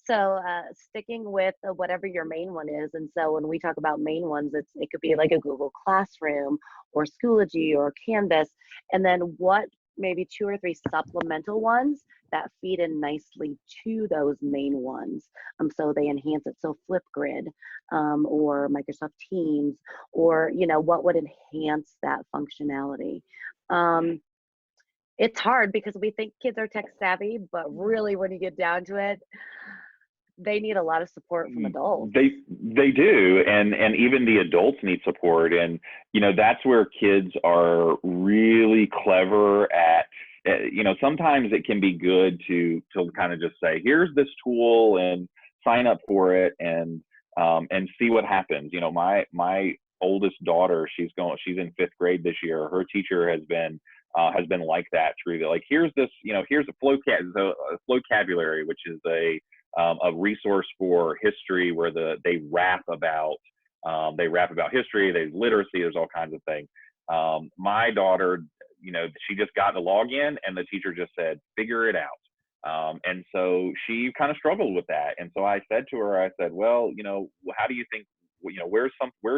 So sticking with whatever your main one is. And so when we talk about main ones, it could be like a Google Classroom or Schoology or Canvas. And then what maybe 2 or 3 supplemental ones that feed in nicely to those main ones. So they enhance it. So Flipgrid or Microsoft Teams, or, you know, what would enhance that functionality. It's hard because we think kids are tech savvy, but really when you get down to it, they need a lot of support from adults. They do, and even the adults need support, and you know that's where kids are really clever at. You know, sometimes it can be good to kind of just say, here's this tool and sign up for it and see what happens. You know, my oldest daughter, she's in 5th grade this year. Her teacher has been like that through the, like, here's this, you know, here's a flowcabulary, which is a resource for history where they rap about history, there's literacy, there's all kinds of things. My daughter, you know, she just got the login and the teacher just said, figure it out. And so she kind of struggled with that. And so I said to her, I said, well, you know, how do you think, you know, where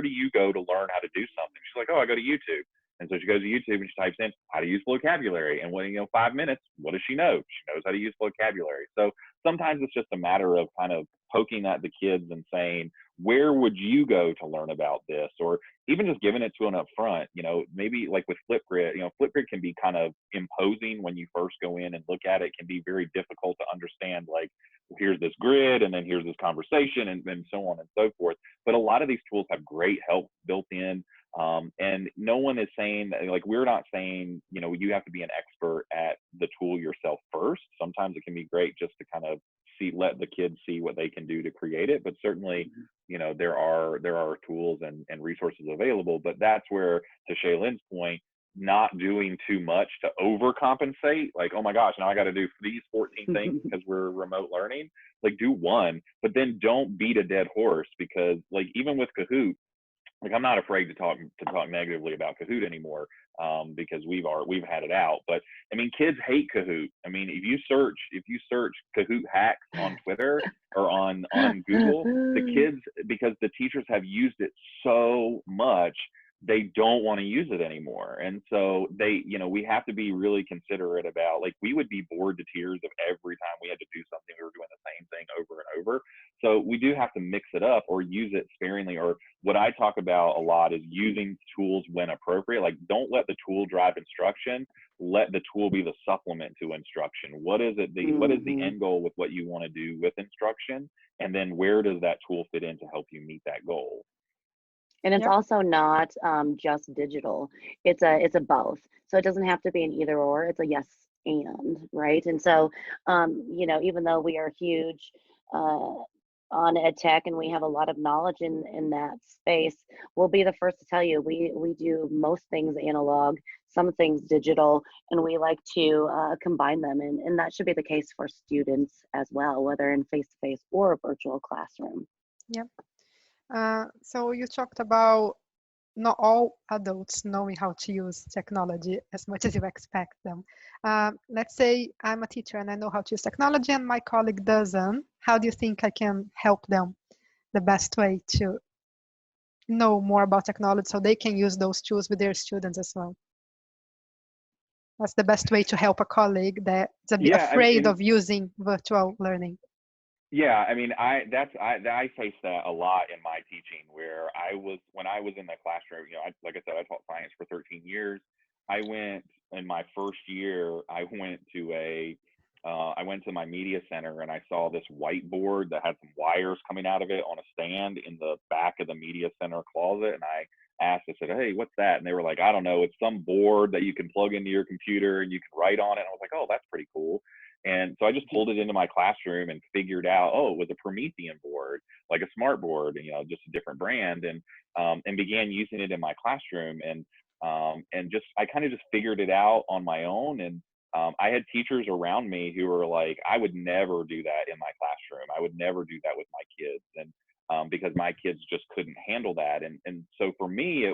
do you go to learn how to do something? She's like, oh, I go to YouTube. And so she goes to YouTube and she types in how to use vocabulary. And when, you know, 5 minutes, what does she know? She knows how to use vocabulary. So sometimes it's just a matter of kind of poking at the kids and saying, where would you go to learn about this? Or even just giving it to them up front, you know, maybe like with Flipgrid, you know, Flipgrid can be kind of imposing when you first go in and look at it. It can be very difficult to understand, like, well, here's this grid and then here's this conversation and so on and so forth. But a lot of these tools have great help built in. And no one is saying that, like, we're not saying, you know, you have to be an expert at the tool yourself first. Sometimes it can be great just to kind of let the kids see what they can do to create it. But certainly, you know, there are tools and resources available. But that's where, to Shaylin's point, not doing too much to overcompensate, like, oh my gosh, now I got to do these 14 things because we're remote learning. Like, do one, but then don't beat a dead horse, because, like, even with Kahoot, like, I'm not afraid to talk negatively about Kahoot anymore, because we've had it out. But I mean, kids hate Kahoot. I mean, if you search Kahoot hacks on Twitter or on Google, the kids, because the teachers have used it so much, they don't want to use it anymore. And so they, you know, we have to be really considerate about, like, we would be bored to tears if every time we had to do something, we were doing the same thing over and over. So we do have to mix it up or use it sparingly. Or what I talk about a lot is using tools when appropriate. Like, don't let the tool drive instruction. Let the tool be the supplement to instruction. What is it? What is the end goal with what you want to do with instruction? And then where does that tool fit in to help you meet that goal? And it's also not just digital. It's a both. So it doesn't have to be an either or. It's a yes and, right? And so, you know, even though we are huge on ed tech and we have a lot of knowledge in that space, we'll be the first to tell you we do most things analog, some things digital, and we like to combine them. And that should be the case for students as well, whether in face-to-face or a virtual classroom. Yep. So you talked about not all adults knowing how to use technology as much as you expect them. Let's say I'm a teacher and I know how to use technology and my colleague doesn't. How do you think I can help them the best way to know more about technology so they can use those tools with their students as well? What's the best way to help a colleague that's a bit afraid of using virtual learning? Yeah, I mean, I face that a lot in my teaching, where when I was in the classroom, you know, like I said, I taught science for 13 years. In my first year, I went to my media center and I saw this whiteboard that had some wires coming out of it on a stand in the back of the media center closet. And I asked, I said, hey, what's that? And they were like, I don't know, it's some board that you can plug into your computer and you can write on it. And I was like, oh, that's pretty cool. And so I just pulled it into my classroom and figured out, oh, it was a Promethean board, like a smart board, you know, just a different brand, and began using it in my classroom. And I kind of just figured it out on my own. And I had teachers around me who were like, I would never do that in my classroom. I would never do that with my kids. And because my kids just couldn't handle that. And so for me,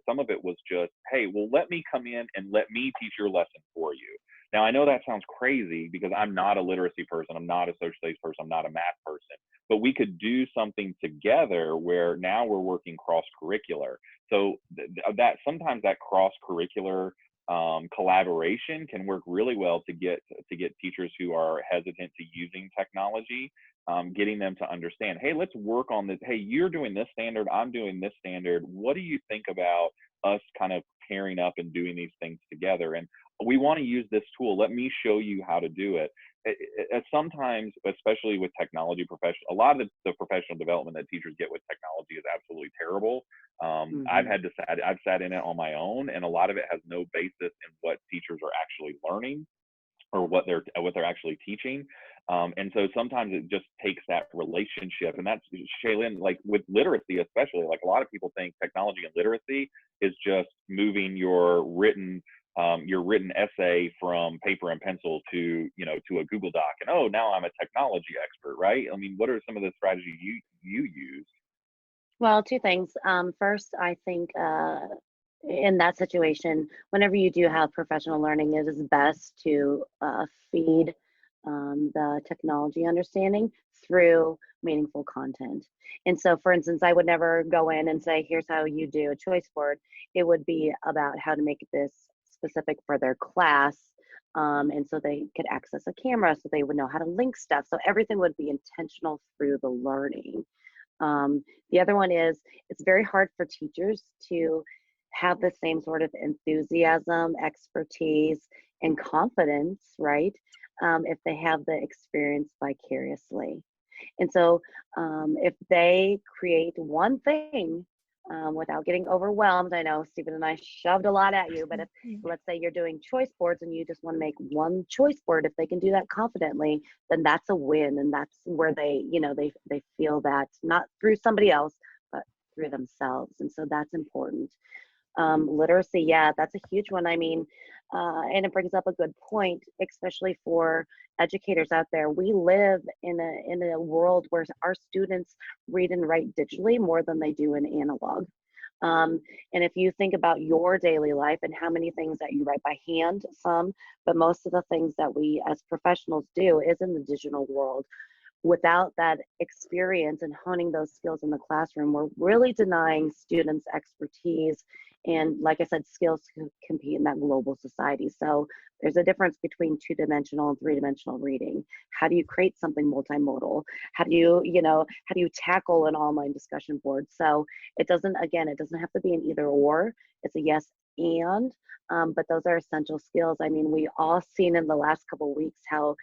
some of it was just, hey, well, let me come in and let me teach your lesson for you. Now, I know that sounds crazy because I'm not a literacy person. I'm not a social studies person. I'm not a math person. But we could do something together where now we're working cross-curricular. So that sometimes that cross-curricular collaboration can work really well to get teachers who are hesitant to using technology, getting them to understand, hey, let's work on this. Hey, you're doing this standard, I'm doing this standard. What do you think about us kind of pairing up and doing these things together. And we want to use this tool. Let me show you how to do it. Sometimes, especially with technology professional, a lot of the professional development that teachers get with technology is absolutely terrible. I've sat in it on my own, and a lot of it has no basis in what teachers are actually learning or what they're actually teaching. And so sometimes it just takes that relationship, and that's, Shaylin, like with literacy especially, like a lot of people think technology and literacy is just moving your written essay from paper and pencil to, you know, to a Google Doc, and oh, now I'm a technology expert, right? I mean, what are some of the strategies you use? Well, two things. First, I think in that situation, whenever you do have professional learning, it is best to feed the technology understanding through meaningful content. And so, for instance, I would never go in and say, here's how you do a choice board. It would be about how to make this specific for their class. And so they could access a camera, so they would know how to link stuff. So everything would be intentional through the learning. The other one is, it's very hard for teachers to have the same sort of enthusiasm, expertise, and confidence, right? If they have the experience vicariously. And so if they create one thing without getting overwhelmed, I know Stephen and I shoved a lot at you, but if, let's say you're doing choice boards and you just want to make one choice board, if they can do that confidently, then that's a win. And that's where they, you know, they feel that not through somebody else, but through themselves. And so that's important. Literacy, yeah, that's a huge one. I mean, and it brings up a good point, especially for educators out there. We live in a world where our students read and write digitally more than they do in analog. And if you think about your daily life and how many things that you write by hand, some, but most of the things that we as professionals do is in the digital world. Without that experience and honing those skills in the classroom, we're really denying students expertise and, like I said, skills to compete in that global society. So there's a difference between two-dimensional and three-dimensional reading. How do you create something multimodal? How do you tackle an online discussion board? So it doesn't have to be an either or, it's a yes and, but those are essential skills. I mean, we all seen in the last couple of weeks how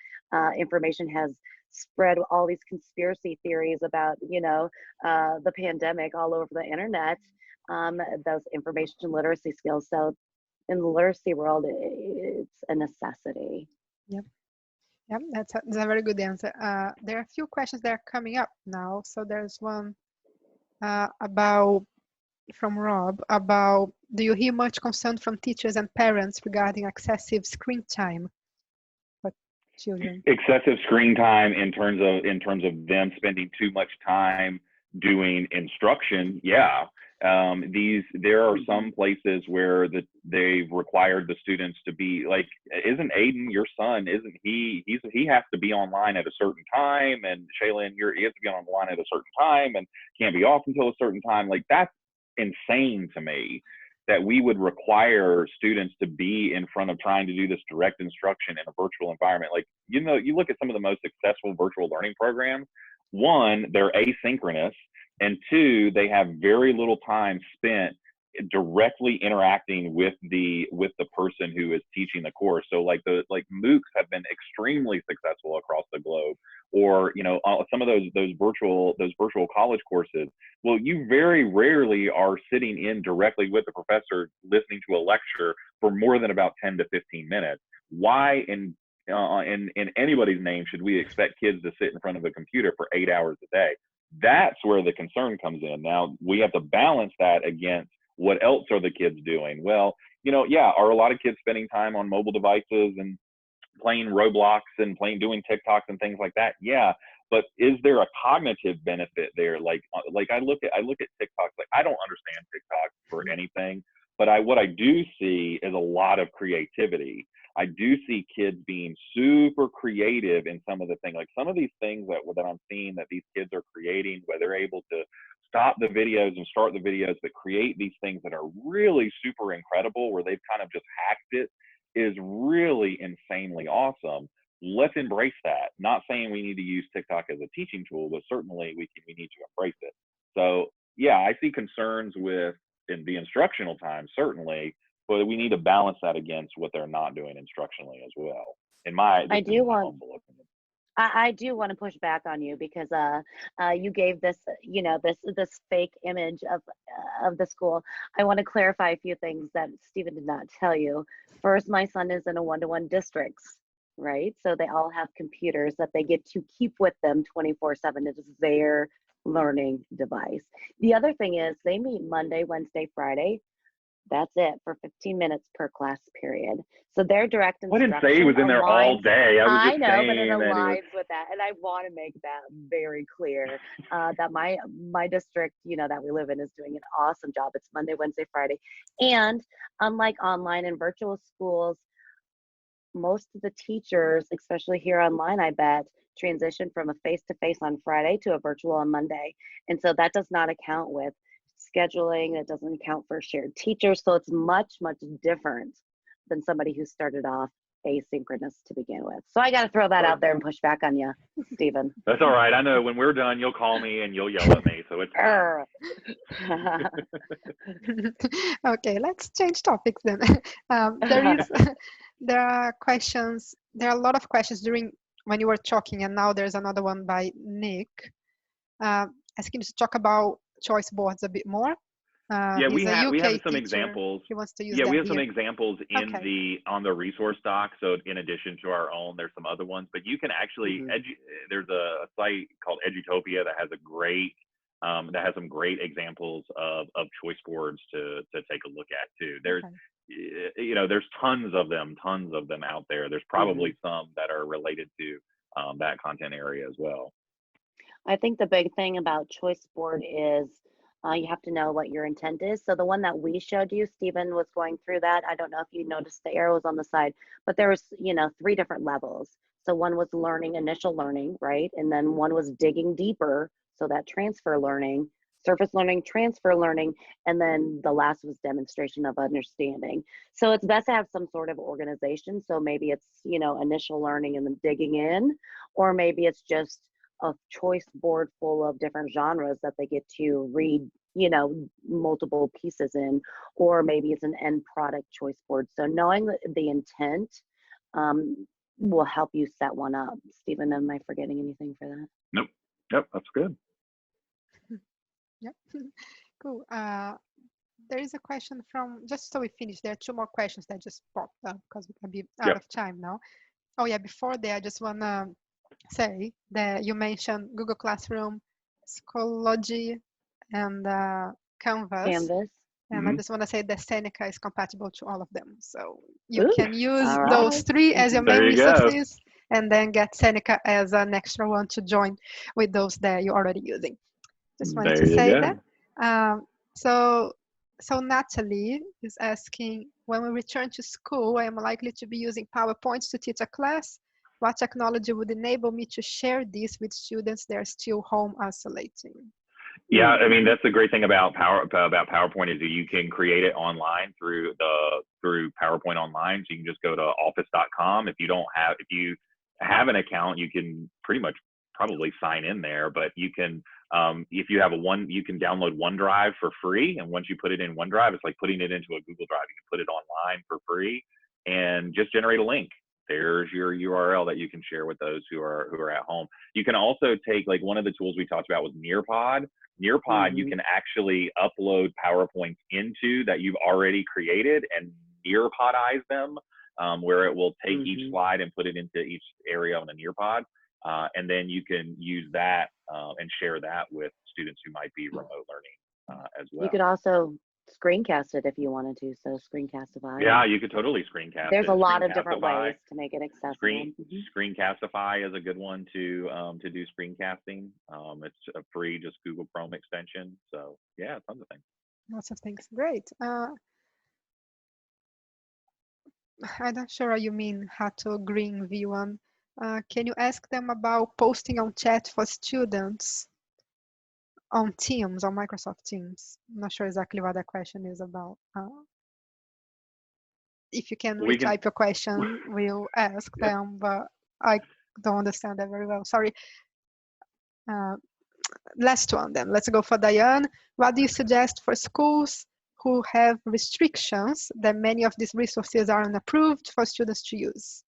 information has spread, all these conspiracy theories about, the pandemic all over the internet, those information literacy skills. So in the literacy world, it's a necessity. Yep. Yep, that's a very good answer. There are a few questions that are coming up now. So there's one from Rob about, do you hear much concern from teachers and parents regarding excessive screen time for children? Excessive screen time in terms of them spending too much time doing instruction, yeah. There are some places where they've required the students to be like, isn't Aiden, your son, he has to be online at a certain time, and Shaylin, he has to be online at a certain time and can't be off until a certain time. Like, that's insane to me, that we would require students to be in front of trying to do this direct instruction in a virtual environment. Like, you look at some of the most successful virtual learning programs, one, they're asynchronous, and two, they have very little time spent directly interacting with the person who is teaching the course. So like MOOCs have been extremely successful across the globe, or some of those virtual college courses. Well, you very rarely are sitting in directly with the professor listening to a lecture for more than about 10 to 15 minutes. Why in anybody's name should we expect kids to sit in front of a computer for 8 hours a day? That's where the concern comes in. Now we have to balance that against what else are the kids doing? Well, are a lot of kids spending time on mobile devices and playing Roblox and doing TikToks and things like that? Yeah, but is there a cognitive benefit there? Like I look at TikToks, like I don't understand TikTok for anything, but what I do see is a lot of creativity. I do see kids being super creative in some of the things, like some of these things that I'm seeing that these kids are creating, where they're able to stop the videos and start the videos, but create these things that are really super incredible, where they've kind of just hacked it, is really insanely awesome. Let's embrace that. Not saying we need to use TikTok as a teaching tool, but certainly we need to embrace it. So yeah, I see concerns with in the instructional time, certainly, but we need to balance that against what they're not doing instructionally as well. I do want humble opinion. I do want to push back on you because you gave this, you know, this fake image of the school. I want to clarify a few things that Stephen did not tell you. First, my son is in a one-to-one districts, right? So they all have computers that they get to keep with them 24/7. It is their learning device. The other thing is they meet Monday, Wednesday, Friday. That's it for 15 minutes per class period. So their direct I instruction didn't say he was in there all aligns. day. I was I just know, but it saying that he was. aligns with that, and I want to make that very clear. That my district, you know, that we live in, is doing an awesome job. It's Monday, Wednesday, Friday, and unlike online and virtual schools, most of the teachers, especially here online, I bet, transition from a face-to-face on Friday to a virtual on Monday. And so that does not account with scheduling. It doesn't account for shared teachers. So it's much, much different than somebody who started off asynchronous to begin with. So I got to throw that out there and push back on you, Stephen. That's all right. I know when we're done, you'll call me and you'll yell at me. So it's fine. Okay, let's change topics then. There are questions. There are a lot of questions during when you were talking, and now there's another one by Nick asking to talk about choice boards a bit more. Yeah, we have some teacher. examples. He wants to use Yeah, we have here. some examples in Okay. on the resource doc. So in addition to our own, there's some other ones. But you can actually there's a site called Edutopia that has some great examples of choice boards to take a look at too. There's you know, there's tons of them out there. There's probably some that are related to that content area as well. I think the big thing about choice board is you have to know what your intent is. So the one that we showed you, Stephen was going through that. I don't know if you noticed the arrows on the side, but there was, you know, 3 different levels. So one was learning, initial learning, right? And then one was digging deeper. So that transfer learning, surface learning, transfer learning, and then the last was demonstration of understanding. So it's best to have some sort of organization. So maybe it's, you know, initial learning and then digging in, or maybe it's just a choice board full of different genres that they get to read, you know, multiple pieces in, or maybe it's an end product choice board. So knowing the intent will help you set one up. Stephen, am I forgetting anything for that? Nope. Yep, that's good. Yep. Cool. There is a question from, just so we finish, there are 2 more questions that just popped up because we can be out of time now. Oh yeah, before that, I just want to say that you mentioned Google Classroom, Schoology, and Canvas. And I just want to say that Seneca is compatible to all of them. So you can use those 3 as your main resources, and then get Seneca as an extra one to join with those that you're already using. Just wanted to say that. So Natalie is asking, when we return to school, I am likely to be using PowerPoints to teach a class. What technology would enable me to share this with students that are still home isolating? Yeah, I mean, that's the great thing about PowerPoint is that you can create it online through PowerPoint Online. So you can just go to office.com. If you have an account, you can pretty much probably sign in there, but you can if you have you can download OneDrive for free, and once you put it in OneDrive, it's like putting it into a Google Drive. You can put it online for free and just generate a link. There's your URL that you can share with those who are at home. You can also take, like, one of the tools we talked about was Nearpod. Nearpod, you can actually upload PowerPoints into that you've already created and Nearpodize them, where it will take each slide and put it into each area on the Nearpod. And then you can use that and share that with students who might be remote learning as well. You could also screencast it if you wanted to, so Screencastify. Yeah, you could totally screencast. There's a lot of different ways to make it accessible. Screencastify is a good one to do screencasting. It's a free, just Google Chrome extension. So yeah, tons of things. Lots of things. Great. I'm not sure you mean how to green V1. Can you ask them about posting on chat for students on Teams, on Microsoft Teams? I'm not sure exactly what that question is about. If you can retype your question, we'll ask them, but I don't understand that very well. Sorry. Last one then. Let's go for Diane. What do you suggest for schools who have restrictions that many of these resources are unapproved for students to use?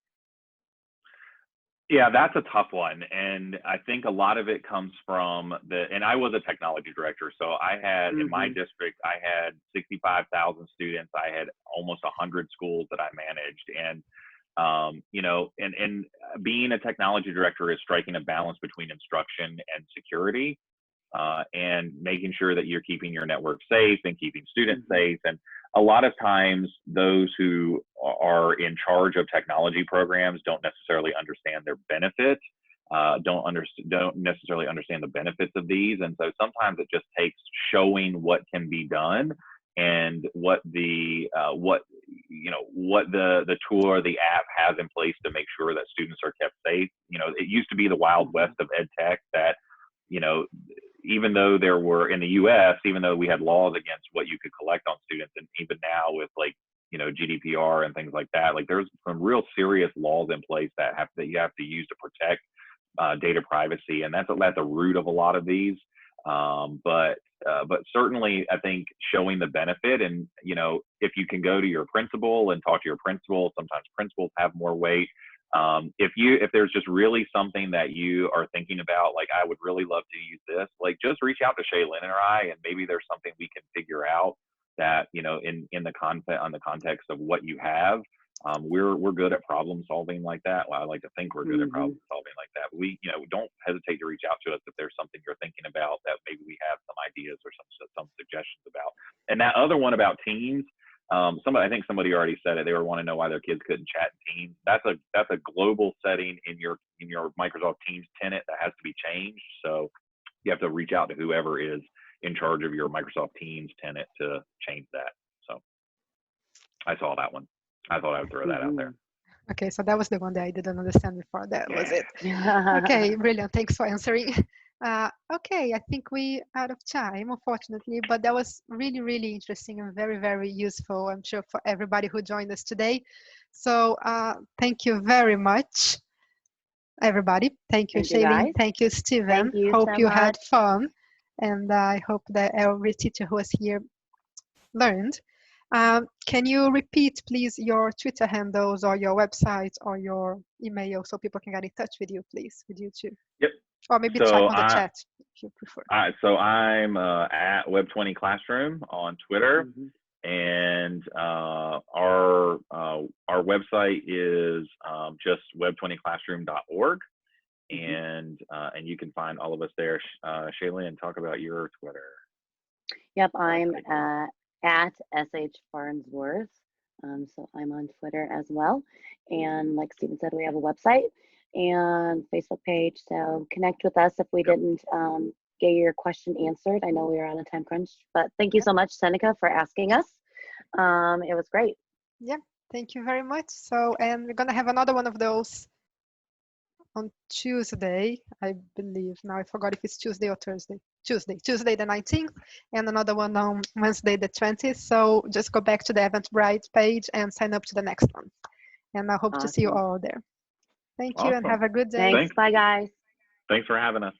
Yeah, that's a tough one. And I think a lot of it comes from and I was a technology director. So I had, in my district, I had 65,000 students. I had almost 100 schools that I managed. And, you know, and being a technology director is striking a balance between instruction and security, and making sure that you're keeping your network safe and keeping students safe. And a lot of times those who are in charge of technology programs don't necessarily understand their benefits, don't necessarily understand the benefits of these. And so sometimes it just takes showing what can be done and what the tool or the app has in place to make sure that students are kept safe. You know, it used to be the Wild West of ed tech that, you know, even though there were in the US, even though we had laws against what you could collect on students, and even now with, like, you know, GDPR and things like that, like there's some real serious laws in place that you have to use to protect data privacy, and that's at the root of a lot of these. But certainly, I think showing the benefit, and, you know, if you can go to your principal and talk to your principal, sometimes principals have more weight. If there's just really something that you are thinking about, like, I would really love to use this, like, just reach out to Shaylin or I, and maybe there's something we can figure out that, you know, in the context of what you have. We're good at problem solving like that. Well, I like to think we're good at problem solving like that. We, you know, don't hesitate to reach out to us if there's something you're thinking about that maybe we have some ideas or some suggestions about. And that other one about Teams, I think somebody already said it. They were wanting to know why their kids couldn't chat in Teams. That's a global setting in your Microsoft Teams tenant that has to be changed. So you have to reach out to whoever is in charge of your Microsoft Teams tenant to change that. So I saw that one. I thought I would throw that out there. Okay, so that was the one that I didn't understand before. That was it. Okay, brilliant. Thanks for answering. Okay, I think we out of time, unfortunately, but that was really, really interesting and very, very useful, I'm sure, for everybody who joined us today. So thank you very much, everybody. Thank you, Shaylin. Thank you, Steven. Thank you hope so you much. had fun, and I hope that every teacher who was here learned. Can you repeat, please, your Twitter handles or your website or your email so people can get in touch with you, please, with you too? Yep. Or maybe type on the chat if you prefer. So I'm at Web20 Classroom on Twitter, and our website is just web20classroom.org, and you can find all of us there. Shaylin, talk about your Twitter. Yep, I'm at SH Farnsworth. So I'm on Twitter as well. And like Steven said, we have a website and Facebook page. So connect with us if we didn't get your question answered. I know we are on a time crunch, but thank you so much, Seneca, for asking us. It was great. Yeah, thank you very much. So, and we're gonna have another one of those on Tuesday, I believe. Now I forgot if it's Tuesday or Thursday. Tuesday the 19th, and another one on Wednesday the 20th. So just go back to the Eventbrite page and sign up to the next one. And I hope to see you all there. Thank you and have a good day. Thanks. Bye, guys. Thanks for having us.